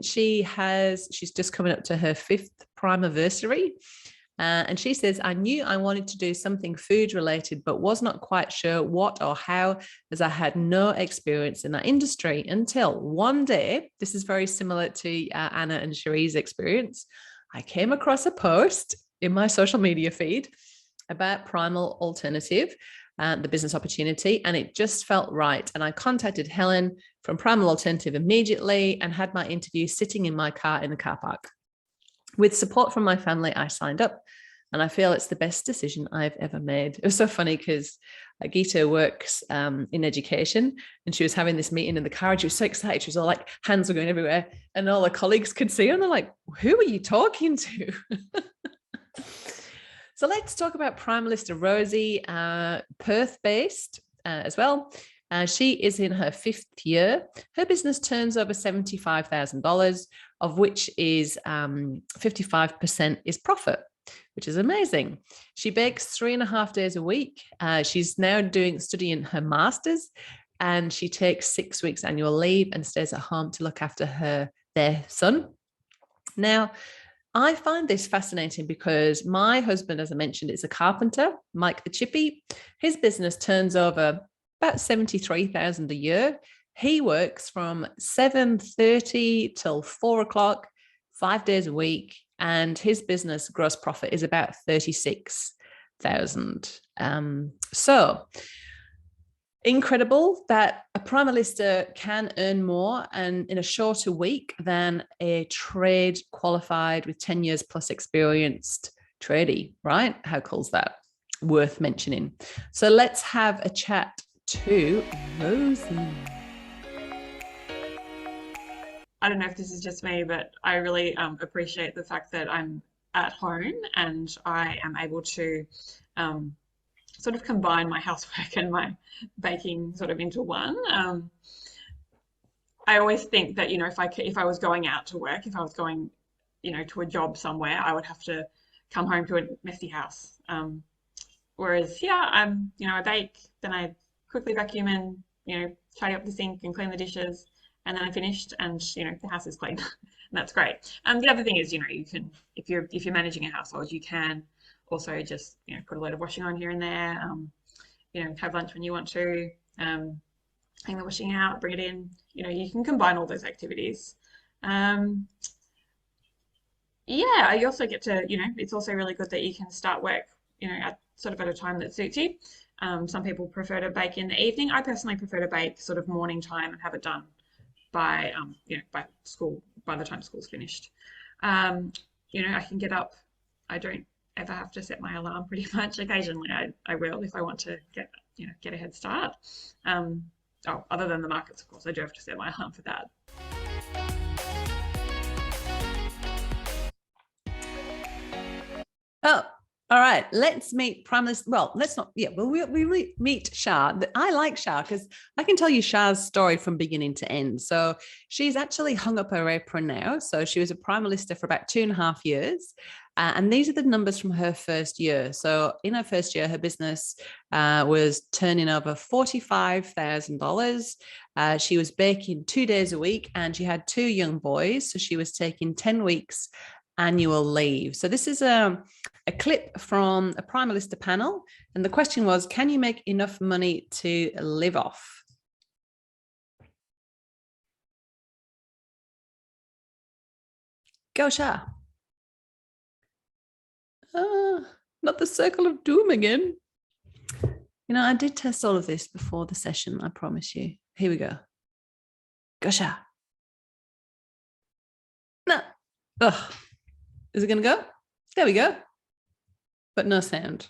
She's just coming up to her 5th Primiversary. And she says, I knew I wanted to do something food related, but was not quite sure what or how, as I had no experience in that industry until one day. This is very similar to Anna and Cherie's experience. I came across a post in my social media feed about Primal Alternative, the business opportunity, and it just felt right. And I contacted Helen from Primal Alternative immediately and had my interview sitting in my car in the car park. With support from my family, I signed up, and I feel it's the best decision I've ever made. It was so funny because Geeta works in education, and she was having this meeting in the car, and she was so excited. She was all like, hands were going everywhere, and all her colleagues could see her, and they're like, who are you talking to? So let's talk about Primalista Rosie, Perth-based as well. She is in her 5th year. Her business turns over $75,000, of which is 55% is profit, which is amazing. She bakes 3.5 days a week. She's now studying her master's, and she takes 6 weeks annual leave and stays at home to look after their son. Now, I find this fascinating because my husband, as I mentioned, is a carpenter, Mike the Chippy. His business turns over about $73,000 a year. He works from 7:30 till 4 o'clock, 5 days a week, and his business gross profit is about $36,000. So incredible that a Primalista can earn more and in a shorter week than a trade qualified with 10 years plus experienced tradie, right? How cool is that? Worth mentioning. So let's have a chat to Rosie. I don't know if this is just me, but I really appreciate the fact that I'm at home and I am able to sort of combine my housework and my baking sort of into one. I always think that, you know, if I was going out to work, if I was going, you know, to a job somewhere, I would have to come home to a messy house. Whereas here, you know, I bake, then I quickly vacuum and, you know, tidy up the sink and clean the dishes, and then I'm finished, and you know, the house is clean, and that's great. The other thing is, you know, you can, if you're managing a household, you can also just, you know, put a load of washing on here and there, you know, have lunch when you want to, hang the washing out, bring it in, you know, you can combine all those activities. Yeah, you also get to, you know, it's also really good that you can start work, you know, at a time that suits you. Some people prefer to bake in the evening. I personally prefer to bake sort of morning time and have it done by, you know, by the time school's finished. You know, I can get up. I don't ever have to set my alarm pretty much. Occasionally I will if I want to get a head start. Other than the markets, of course, I do have to set my alarm for that. Oh, all right. Let's meet Primalista. Well, let's not. Yeah, well, we meet Shah. I like Shah because I can tell you Shah's story from beginning to end. So she's actually hung up her apron now. So she was a Primalista for about 2.5 years. And these are the numbers from her first year. So in her first year, her business was turning over $45,000. She was baking 2 days a week, and she had 2 young boys. So she was taking 10 weeks annual leave. So this is a clip from a Primalista panel. And the question was, can you make enough money to live off? Go, Shah. Not the circle of doom again. You know, I did test all of this before the session, I promise you. Here we go. Go, Shah. No. Ugh. Is it going to go? There we go. But no sound.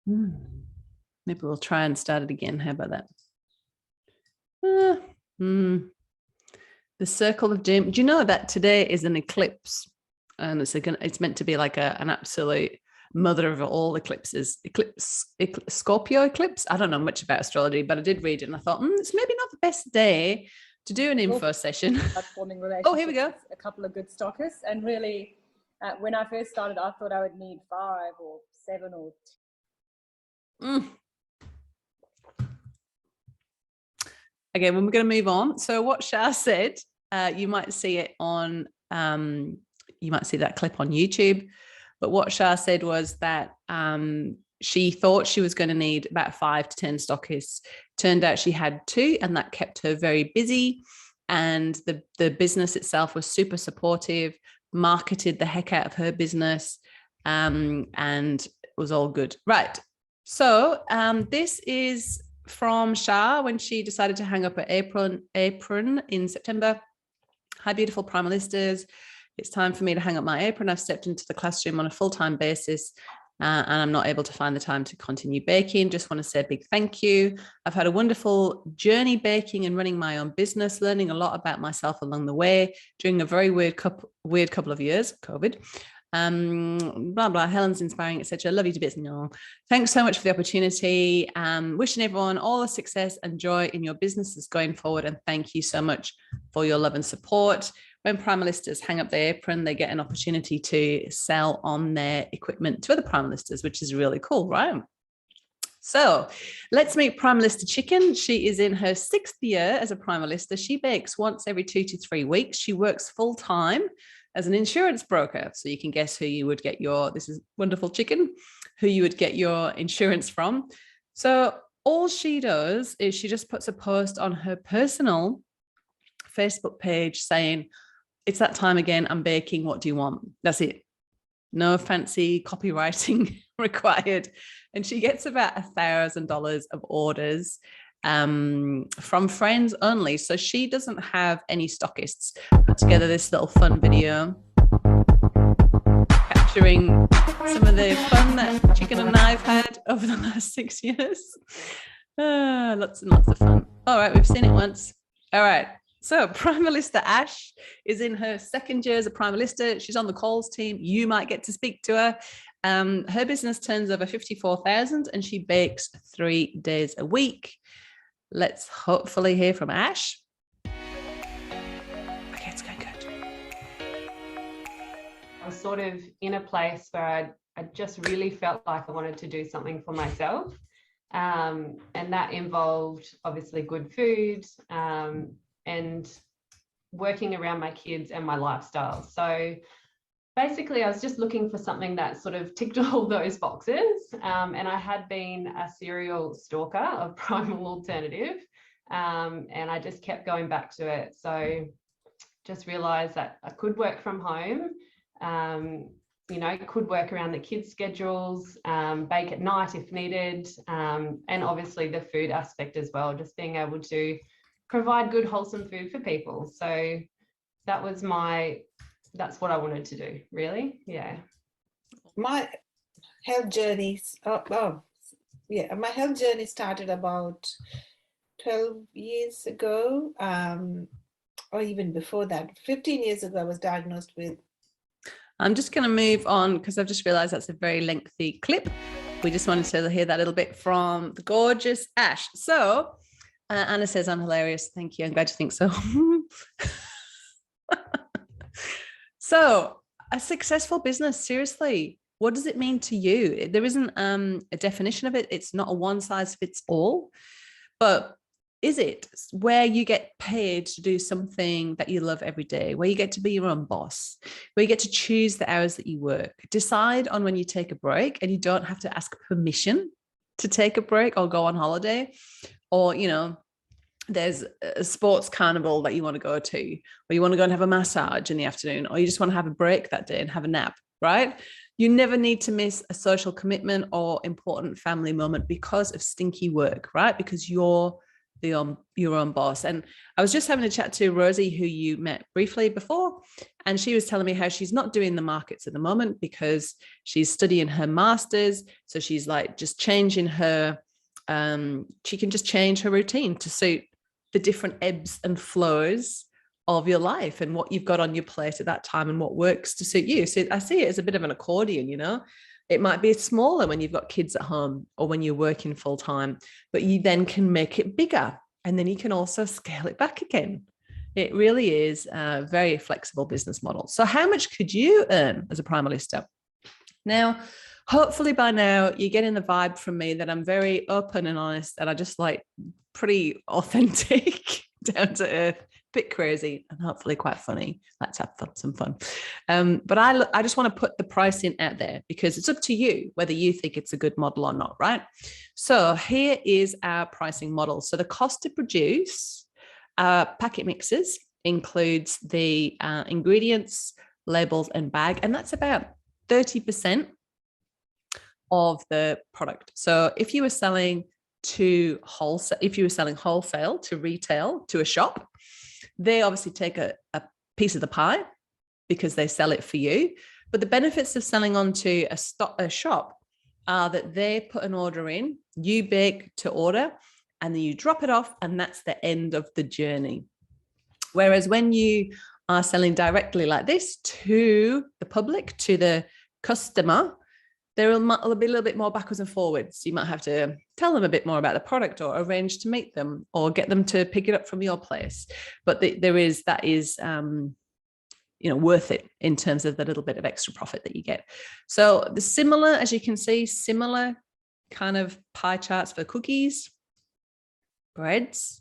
Maybe we'll try and start it again. How about that? The circle of doom. Do you know that today is an eclipse? And it's meant to be like an absolute mother of all eclipses. Scorpio eclipse. I don't know much about astrology, but I did read it and I thought, it's maybe not the best day to do an info session. Oh, here we go. A couple of good stockers. And really, when I first started, I thought I would need 5 or 7 or 10. Okay, well, we're going to move on. So what Shah said, you might see it on, you might see that clip on YouTube. But what Shah said was that she thought she was going to need about 5 to 10 stockists. Turned out she had 2, and that kept her very busy. And the business itself was super supportive. marketed the heck out of her business, and it was all good. Right. So this is from Shah when she decided to hang up her apron in September. Hi, beautiful Primalistas. It's time for me to hang up my apron. I've stepped into the classroom on a full-time basis, and I'm not able to find the time to continue baking. Just want to say a big thank you. I've had a wonderful journey baking and running my own business, learning a lot about myself along the way during a very weird couple of years, COVID. Blah blah, Helen's inspiring, etc. Love you to bits. No, thanks so much for the opportunity. Wishing everyone all the success and joy in your businesses going forward, and thank you so much for your love and support. When Primalistas hang up their apron, they get an opportunity to sell on their equipment to other Primalistas, which is really cool, right? So let's meet Primalista Chicken. She is in her 6th year as a Primalista. She bakes once every 2 to 3 weeks. She works full time as an insurance broker. So you can guess who you would get this is wonderful chicken, who you would get your insurance from. So all she does is she just puts a post on her personal Facebook page saying, it's that time again, I'm baking, what do you want? That's it. No fancy copywriting required. And she gets about $1,000 of orders from friends only. So she doesn't have any stockists. Put together this little fun video capturing some of the fun that Chicken and I've had over the last 6 years. Lots and lots of fun. All right, we've seen it once. All right. So Primalista Ash is in her 2nd year as a Primalista. She's on the calls team. You might get to speak to her. Her business turns over 54,000 and she bakes 3 days a week. Let's hopefully hear from Ash. Okay, it's going good. I was sort of in a place where I just really felt like I wanted to do something for myself. And that involved obviously good food, and working around my kids and my lifestyle. So basically I was just looking for something that sort of ticked all those boxes. And I had been a serial stalker of Primal Alternative. And I just kept going back to it. So just realized that I could work from home, could work around the kids' schedules, bake at night if needed. And obviously the food aspect as well, just being able to provide good, wholesome food for people. So that's what I wanted to do, really. Yeah. My health journey, my health journey started about 12 years ago, or even before that. 15 years ago, I was diagnosed with. I'm just going to move on because I've just realized that's a very lengthy clip. We just wanted to hear that little bit from the gorgeous Ash. So Anna says, I'm hilarious. Thank you. I'm glad you think so. So a successful business, seriously, what does it mean to you? There isn't a definition of it. It's not a one size fits all, but is it where you get paid to do something that you love every day, where you get to be your own boss, where you get to choose the hours that you work, decide on when you take a break and you don't have to ask permission to take a break or go on holiday, or, there's a sports carnival that you want to go to, or you want to go and have a massage in the afternoon, or you just want to have a break that day and have a nap, right? You never need to miss a social commitment or important family moment because of stinky work, right? Because you're your own boss. And I was just having a chat to Rosie, who you met briefly before, and she was telling me how she's not doing the markets at the moment because she's studying her master's. So she's like just changing her, she can just change her routine to suit the different ebbs and flows of your life and what you've got on your plate at that time and what works to suit you. So I see it as a bit of an accordion, It might be smaller when you've got kids at home or when you're working full time, but you then can make it bigger and then you can also scale it back again. It really is a very flexible business model. So how much could you earn as a Primalista? Now, hopefully by now you're getting the vibe from me that I'm very open and honest, and I just like pretty authentic, down to earth, bit crazy, and hopefully quite funny. Let's have some fun. But I just want to put the pricing out there because it's up to you whether you think it's a good model or not, right? So here is our pricing model. So the cost to produce packet mixes includes the ingredients, labels and bag, and that's about 30% of the product. So if you were selling to wholesale, if you were selling wholesale to retail, to a shop, they obviously take a piece of the pie because they sell it for you. But the benefits of selling onto a shop are that they put an order in, you bake to order, and then you drop it off, and that's the end of the journey. Whereas when you are selling directly like this to the public, to the customer, there will be a little bit more backwards and forwards. You might have to tell them a bit more about the product, or arrange to meet them, or get them to pick it up from your place. But that is worth it in terms of the little bit of extra profit that you get. So the similar, as you can see, similar kind of pie charts for cookies, breads.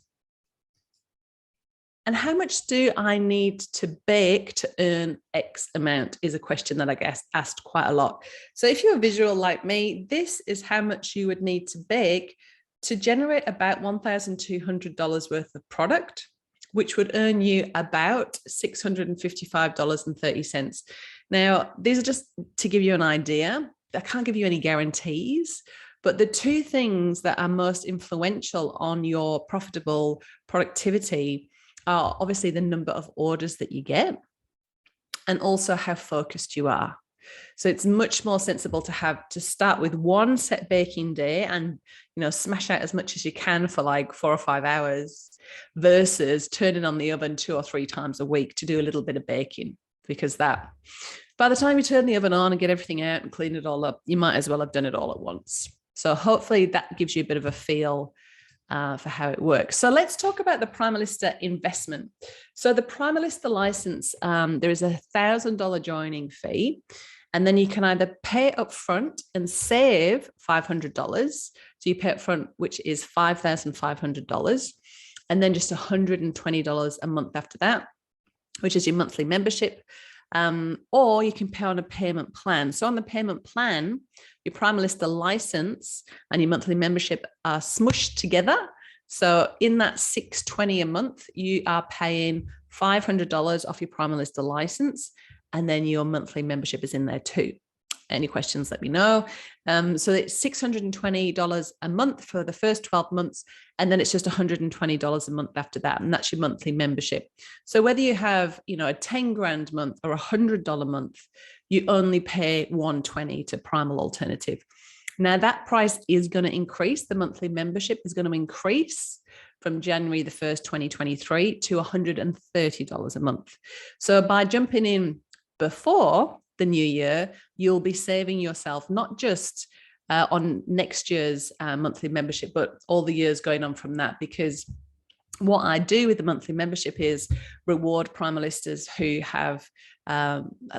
And how much do I need to bake to earn X amount is a question that I get asked quite a lot. So if you're visual like me, this is how much you would need to bake to generate about $1,200 worth of product, which would earn you about $655.30. Now, these are just to give you an idea. I can't give you any guarantees, but the two things that are most influential on your profitable productivity are obviously the number of orders that you get, and also how focused you are. So it's much more sensible to start with one set baking day and, smash out as much as you can for like 4 or 5 hours, versus turning on the oven 2 or 3 times a week to do a little bit of baking, because that, by the time you turn the oven on and get everything out and clean it all up, you might as well have done it all at once. So hopefully that gives you a bit of a feel for how it works. So let's talk about the Primalista investment. So the Primalista license, there is a $1,000 joining fee, and then you can either pay up front and save $500. So you pay up front, which is $5,500, and then just $120 a month after that, which is your monthly membership. Or you can pay on a payment plan. So on the payment plan, your Primalista license and your monthly membership are smushed together. So in that $620 a month, you are paying $500 off your Primalista license, and then your monthly membership is in there too. Any questions, let me know. So it's $620 a month for the first 12 months, and then it's just $120 a month after that, and that's your monthly membership. So whether you have, a 10 grand month or $100 month, you only pay $120 to Primal Alternative. Now that price is going to increase. The monthly membership is going to increase from January the 1st, 2023 to $130 a month. So by jumping in before the new year, you'll be saving yourself not just on next year's monthly membership, but all the years going on from that. Because what I do with the monthly membership is reward Primalistas who have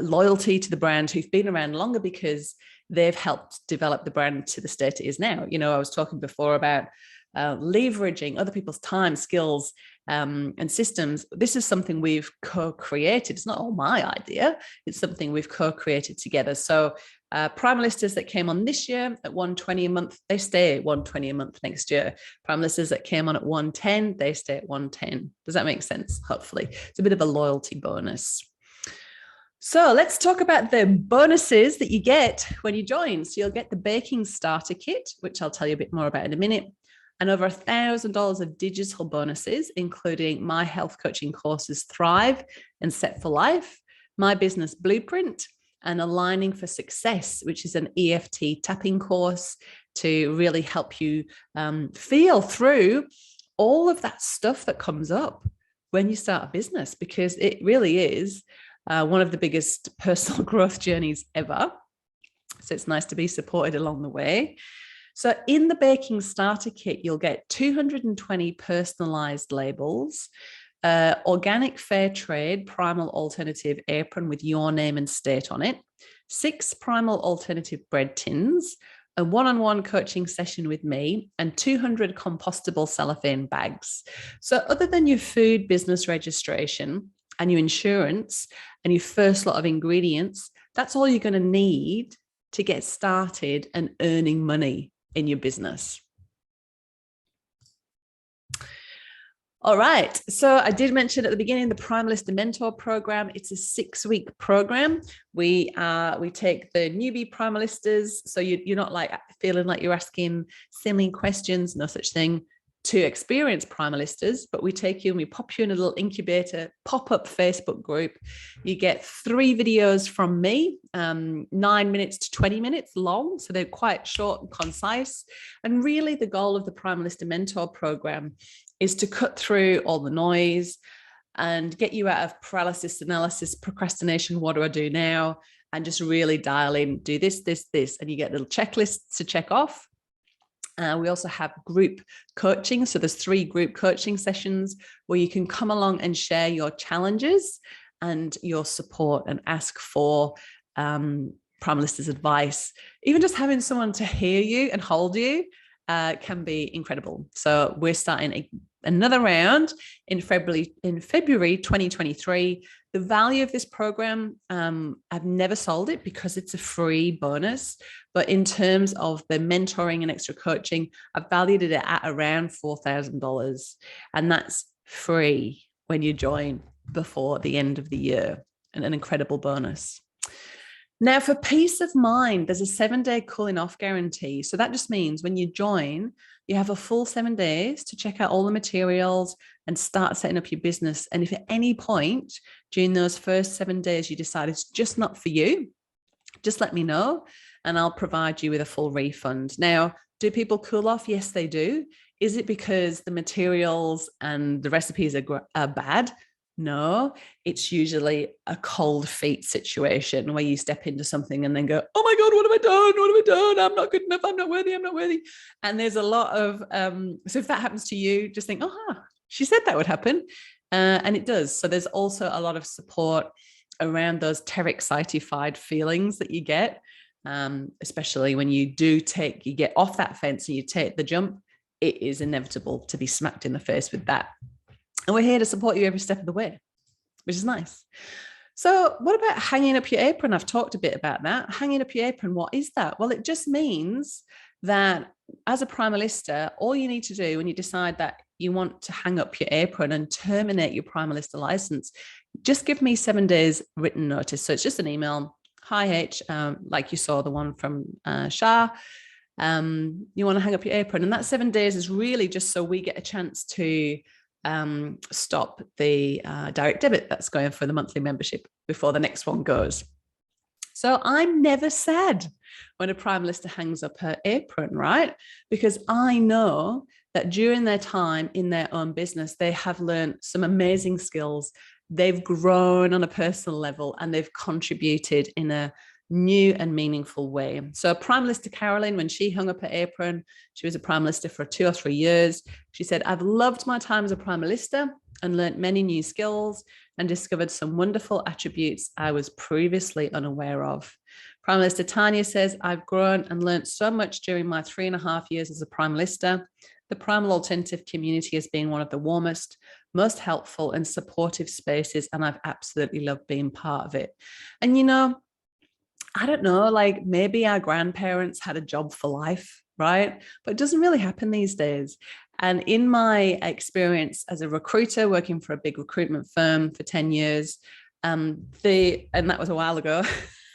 loyalty to the brand, who've been around longer, because they've helped develop the brand to the state it is now. I was talking before about leveraging other people's time, skills, and systems. This is something we've co-created. It's not all my idea. It's something we've co-created together. So Primalistas that came on this year at $120 a month, they stay at $120 a month next year. Primalistas that came on at $110, they stay at $110. Does that make sense? Hopefully. It's a bit of a loyalty bonus. So let's talk about the bonuses that you get when you join. So you'll get the baking starter kit, which I'll tell you a bit more about in a minute, and over $1,000 of digital bonuses, including my health coaching courses, Thrive and Set for Life, My Business Blueprint, and Aligning for Success, which is an EFT tapping course to really help you feel through all of that stuff that comes up when you start a business, because it really is one of the biggest personal growth journeys ever. So it's nice to be supported along the way. So in the baking starter kit, you'll get 220 personalized labels, organic fair trade Primal Alternative apron with your name and state on it, 6 Primal Alternative bread tins, a one-on-one coaching session with me, and 200 compostable cellophane bags. So other than your food business registration and your insurance and your first lot of ingredients, that's all you're going to need to get started and earning money in your business. All right. So I did mention at the beginning the Primalista Mentor Program. It's a 6-week program. We take the newbie Primalistas, so you're not like feeling like you're asking silly questions, no such thing, to experienced Primalistas, but we take you and we pop you in a little incubator pop-up Facebook group. You get 3 videos from me, 9 minutes to 20 minutes long, so they're quite short and concise. And really the goal of the Primalista Mentor Program is to cut through all the noise and get you out of paralysis analysis, procrastination, what do I do now? And just really dial in, do this, this, this, and you get little checklists to check off. We also have group coaching. So there's 3 group coaching sessions where you can come along and share your challenges and your support and ask for Primalista's advice. Even just having someone to hear you and hold you can be incredible. So we're starting another round in February 2023. The value of this program, I've never sold it because it's a free bonus. But in terms of the mentoring and extra coaching, I've valued it at around $4,000. And that's free when you join before the end of the year, and an incredible bonus. Now, for peace of mind, there's a 7-day cooling off guarantee. So that just means when you join, you have a full 7 days to check out all the materials and start setting up your business. And if at any point during those first 7 days you decide it's just not for you, just let me know and I'll provide you with a full refund. Now, do people cool off? Yes, they do. Is it because the materials and the recipes are bad? No, it's usually a cold feet situation where you step into something and then go, oh my God, what have I done? What have I done? I'm not good enough. I'm not worthy. I'm not worthy. And there's a lot of, so if that happens to you, just think, oh, she said that would happen. And it does. So there's also a lot of support around those terexitified feelings that you get, especially when you get off that fence and you take the jump. It is inevitable to be smacked in the face with that. And we're here to support you every step of the way, which is nice. So what about hanging up your apron? I've talked a bit about that. Hanging up your apron, what is that? Well, it just means that as a Primalista, all you need to do when you decide that you want to hang up your apron and terminate your Primalista license, just give me 7 days written notice. So it's just an email. Hi, H, like you saw the one from Shah. You want to hang up your apron. And that 7 days is really just so we get a chance to stop the direct debit that's going for the monthly membership before the next one goes. So I'm never sad when a Primalista hangs up her apron, right? Because I know that during their time in their own business, they have learned some amazing skills. They've grown on a personal level and they've contributed in a new and meaningful way. So Primalista Carolyn, when she hung up her apron, she was a Primalista for 2 or 3 years. She said, I've loved my time as a Primalista and learned many new skills and discovered some wonderful attributes I was previously unaware of. Primalista Tanya says, I've grown and learned so much during my 3.5 years as a Primalista. The Primal Alternative community has been one of the warmest, most helpful and supportive spaces, and I've absolutely loved being part of it. And you know, I don't know, like maybe our grandparents had a job for life, right? But it doesn't really happen these days. And in my experience as a recruiter working for a big recruitment firm for 10 years, and that was a while ago,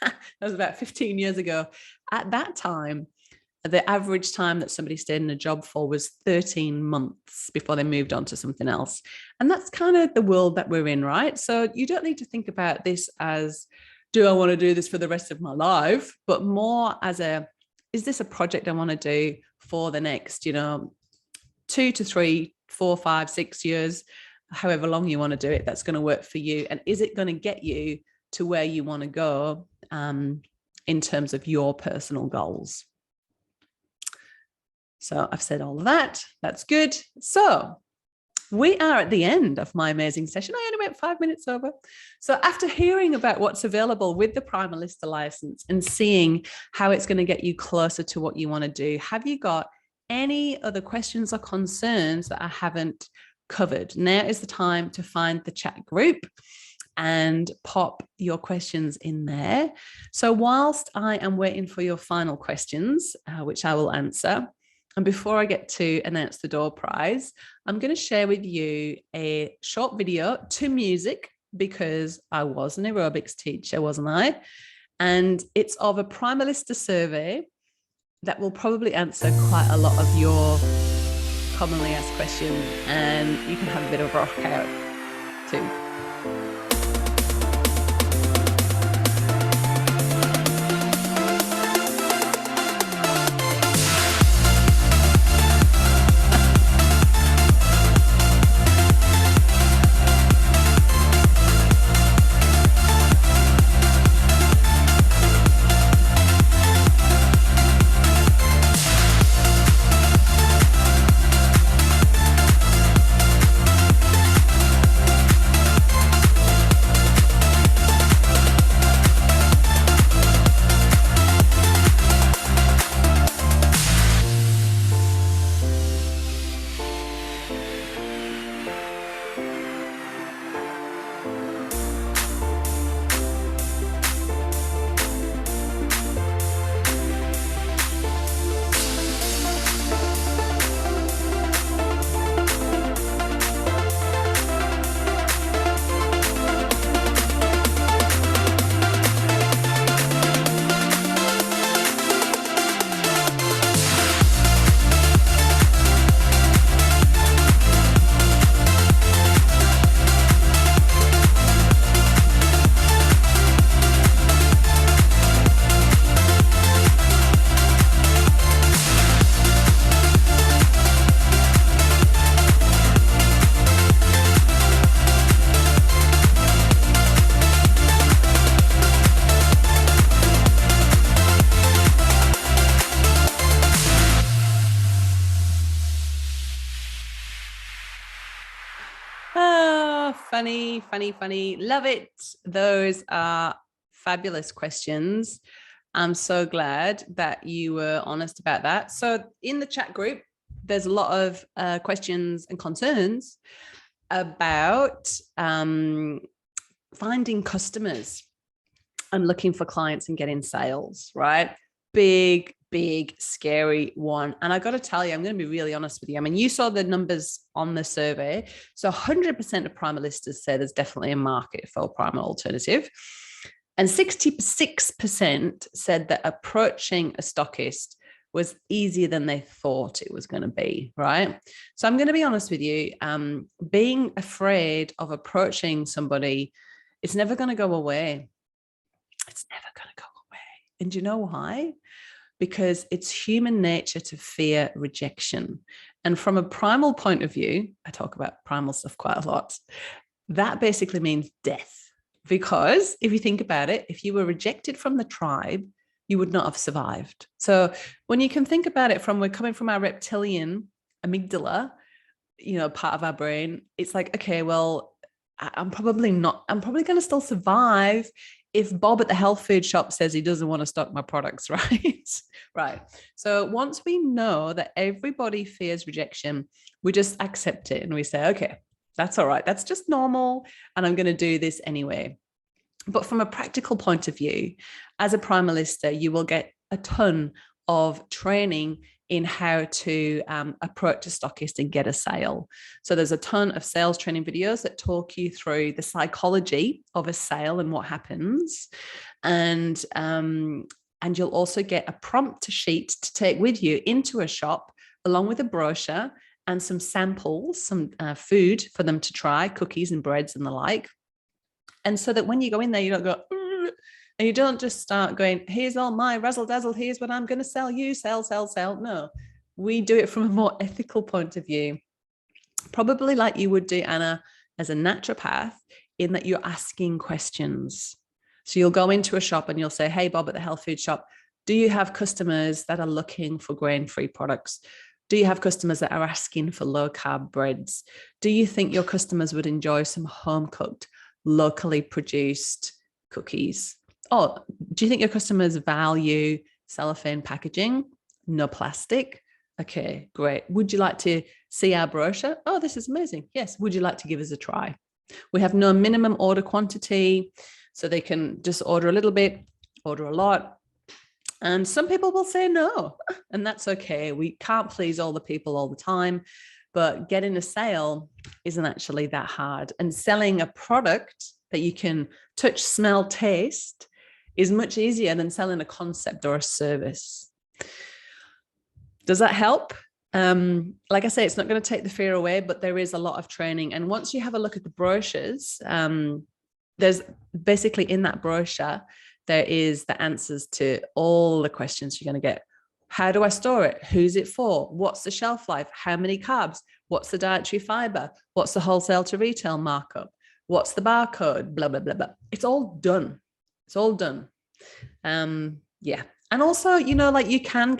that was about 15 years ago. At that time, the average time that somebody stayed in a job for was 13 months before they moved on to something else. And that's kind of the world that we're in, right? So you don't need to think about this as, do I want to do this for the rest of my life? But more as is this a project I want to do for the next, 2 to 3, 4, 5, 6 years, however long you want to do it, that's going to work for you. And is it going to get you to where you want to go in terms of your personal goals? So I've said all of that. That's good. So we are at the end of my amazing session. I only went 5 minutes over. So after hearing about what's available with the Primalista license and seeing how it's going to get you closer to what you want to do, have you got any other questions or concerns that I haven't covered? Now is the time to find the chat group and pop your questions in there. So whilst I am waiting for your final questions, which I will answer, And before I get to announce the door prize, I'm going to share with you a short video to music, because I was an aerobics teacher, wasn't I? And it's of a Primalista survey that will probably answer quite a lot of your commonly asked questions, and you can have a bit of a rock out too. Funny, funny, funny. Love it. Those are fabulous questions. I'm so glad that you were honest about that. So in the chat group, there's a lot of questions and concerns about finding customers and looking for clients and getting sales, right? Big, scary one. And I got to tell you, I'm going to be really honest with you. I mean, you saw the numbers on the survey. So 100% of Primalistas say there's definitely a market for a primal alternative. And 66% said that approaching a stockist was easier than they thought it was going to be, right? So I'm going to be honest with you. Being afraid of approaching somebody, it's never going to go away. It's never going to go away. And do you know why? Because it's human nature to fear rejection. And from a primal point of view, I talk about primal stuff quite a lot, that basically means death. Because if you think about it, if you were rejected from the tribe, you would not have survived. So when you can think about it we're coming from our reptilian amygdala, part of our brain, it's like, okay, well, I'm probably going to still survive if Bob at the health food shop says he doesn't want to stock my products, right? Right. So once we know that everybody fears rejection, we just accept it and we say, okay, that's all right. That's just normal. And I'm going to do this anyway. But from a practical point of view, as a Primalista, you will get a ton of training in how to approach a stockist and get a sale. So there's a ton of sales training videos that talk you through the psychology of a sale and what happens. And you'll also get a prompt sheet to take with you into a shop, along with a brochure and some samples, some food for them to try, cookies and breads and the like. And so that when you go in there, you don't go, and you don't just start going, here's all my razzle dazzle, here's what I'm going to sell you, sell. No, we do it from a more ethical point of view, probably like you would do, Anna, as a naturopath, in that you're asking questions. So you'll go into a shop and you'll say, hey, Bob at the health food shop, do you have customers that are looking for grain-free products? Do you have customers that are asking for low-carb breads? Do you think your customers would enjoy some home-cooked, locally produced cookies? Oh, do you think your customers value cellophane packaging? No plastic? Okay, great. Would you like to see our brochure? Oh, this is amazing. Yes. Would you like to give us a try? We have no minimum order quantity, so they can just order a little bit, order a lot. And some people will say no, and that's okay. We can't please all the people all the time, but getting a sale isn't actually that hard. And selling a product that you can touch, smell, taste is much easier than selling a concept or a service. Does that help? Like I say, it's not going to take the fear away, but there is a lot of training. And once you have a look at the brochures, there's basically in that brochure, there is the answers to all the questions you're going to get. How do I store it? Who's it for? What's the shelf life? How many carbs? What's the dietary fiber? What's the wholesale to retail markup? What's the barcode? Blah, blah, blah, blah. It's all done. It's all done. Yeah. And also, you know, like you can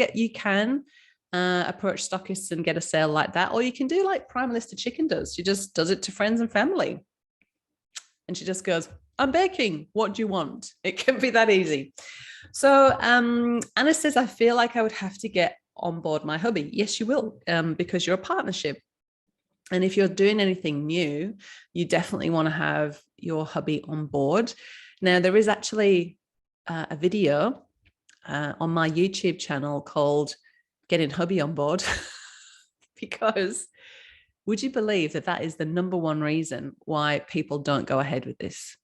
approach stockists and get a sale like that, or you can do like Primalista Chicken does. She just does it to friends and family. And she just goes, I'm baking. What do you want? It can be that easy. So Anna says, I feel like I would have to get on board my hubby. Yes, you will, because you're a partnership. And if you're doing anything new, you definitely want to have your hubby on board. Now, there is actually a video on my YouTube channel called Getting Hubby on Board, because would you believe that that is the number one reason why people don't go ahead with this?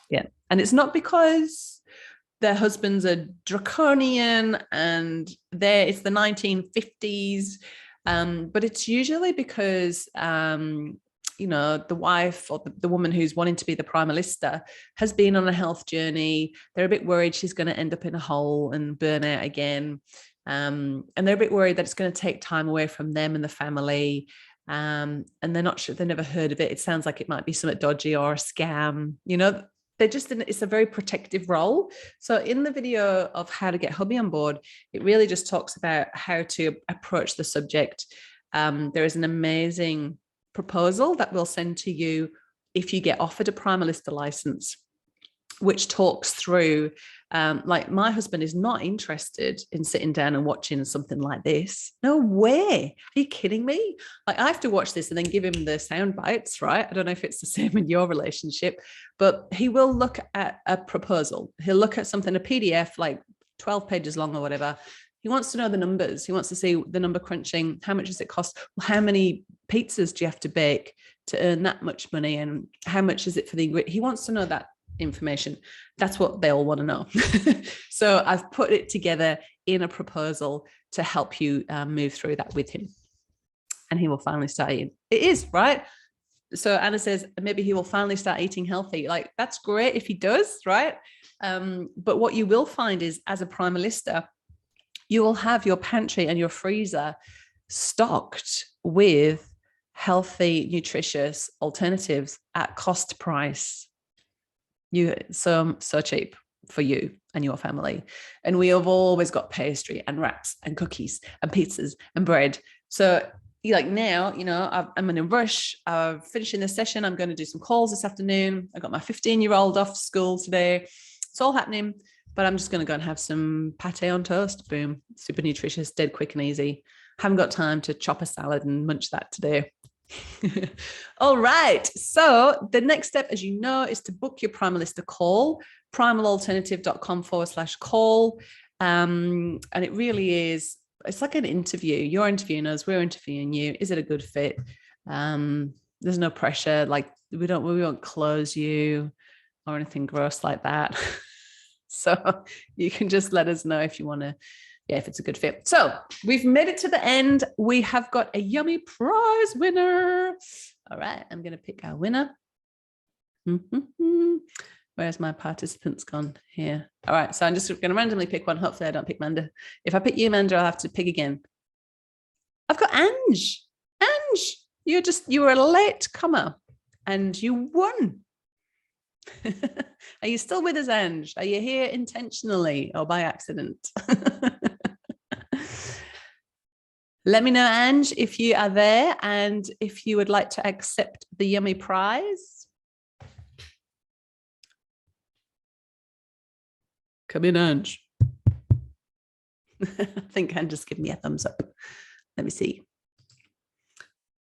Yeah. And it's not because their husbands are draconian and it's the 1950s, but it's usually because, you know, the wife or the woman who's wanting to be the Primalista has been on a health journey. They're a bit worried she's going to end up in a hole and burn out again. And they're a bit worried that it's going to take time away from them and the family. And they're not sure, they've never heard of it. It sounds like it might be something dodgy or a scam, you know. It's a very protective role. So in the video of how to get hubby on board, it really just talks about how to approach the subject. There is an amazing proposal that we'll send to you if you get offered a Primalista license, which talks through, like my husband is not interested in sitting down and watching something like this. No way. Are you kidding me? Like I have to watch this and then give him the sound bites, right? I don't know if it's the same in your relationship, but he will look at a proposal. He'll look at something, a PDF, like 12 pages long or whatever. He wants to know the numbers. He wants to see the number crunching. How much does it cost? How many pizzas do you have to bake to earn that much money? And how much is it for the ingredient? He wants to know that information. That's what they all want to know. So I've put it together in a proposal to help you move through that with him. And he will finally start eating. It is, right? So Anna says, maybe he will finally start eating healthy. Like, that's great if he does, right? But what you will find is, as a Primalista, you will have your pantry and your freezer stocked with healthy, nutritious alternatives at cost price. So cheap for you and your family. And we have always got pastry and wraps and cookies and pizzas and bread. So like now, you know, I'm in a rush. I'm finishing this session. I'm going to do some calls this afternoon. I got my 15-year-old off school today. It's all happening, but I'm just going to go and have some pate on toast. Boom. Super nutritious, dead quick and easy. Haven't got time to chop a salad and munch that today. All right. So the next step, as you know, is to book your Primalista call, primalalternative.com/call. And it really is, it's like an interview. You're interviewing us, we're interviewing you. Is it a good fit? There's no pressure. Like we won't close you or anything gross like that. So you can just let us know if you want to, if it's a good fit. So we've made it to the end. We have got a yummy prize winner. All right, I'm going to pick our winner. Where's my participants gone? Here. All right, so I'm just going to randomly pick one. Hopefully I don't pick Manda. If I pick you, Manda, I'll have to pick again. I've got Ange. Ange, you were a late comer and you won. Are you still with us, Ange? Are you here intentionally or by accident? Let me know, Ange, if you are there and if you would like to accept the yummy prize. Come in, Ange. I think Ange just give me a thumbs up. Let me see.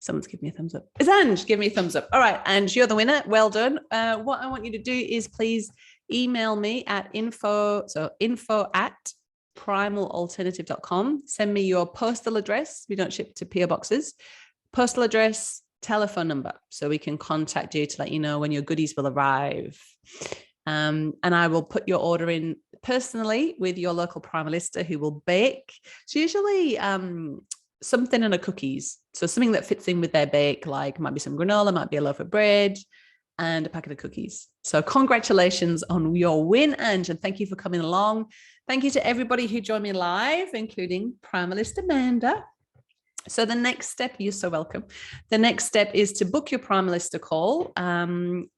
Someone's giving me a thumbs up. Is Ange? Give me a thumbs up. All right, Ange, you're the winner. Well done. What I want you to do is please email me at info at primalalternative.com. Send me your postal address. We don't ship to PO boxes. Postal address, telephone number, so we can contact you to let you know when your goodies will arrive. And I will put your order in personally with your local Primalista who will bake. It's usually something in a cookies. So something that fits in with their bake, like might be some granola, might be a loaf of bread, and a packet of cookies. So congratulations on your win, Ange, and thank you for coming along. Thank you to everybody who joined me live, including Primalist Amanda. So the next step, you're so welcome. The next step is to book your Primalista call. And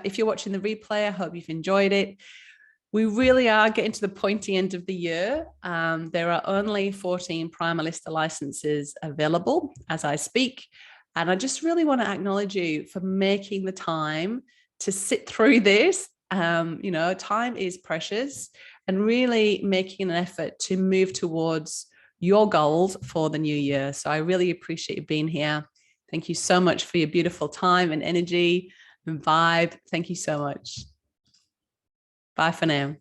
if you're watching the replay, I hope you've enjoyed it. We really are getting to the pointy end of the year. There are only 14 Primalista licenses available as I speak. And I just really want to acknowledge you for making the time to sit through this. You know, time is precious, and really making an effort to move towards your goals for the new year. So I really appreciate you being here. Thank you so much for your beautiful time and energy and vibe. Thank you so much. Bye for now.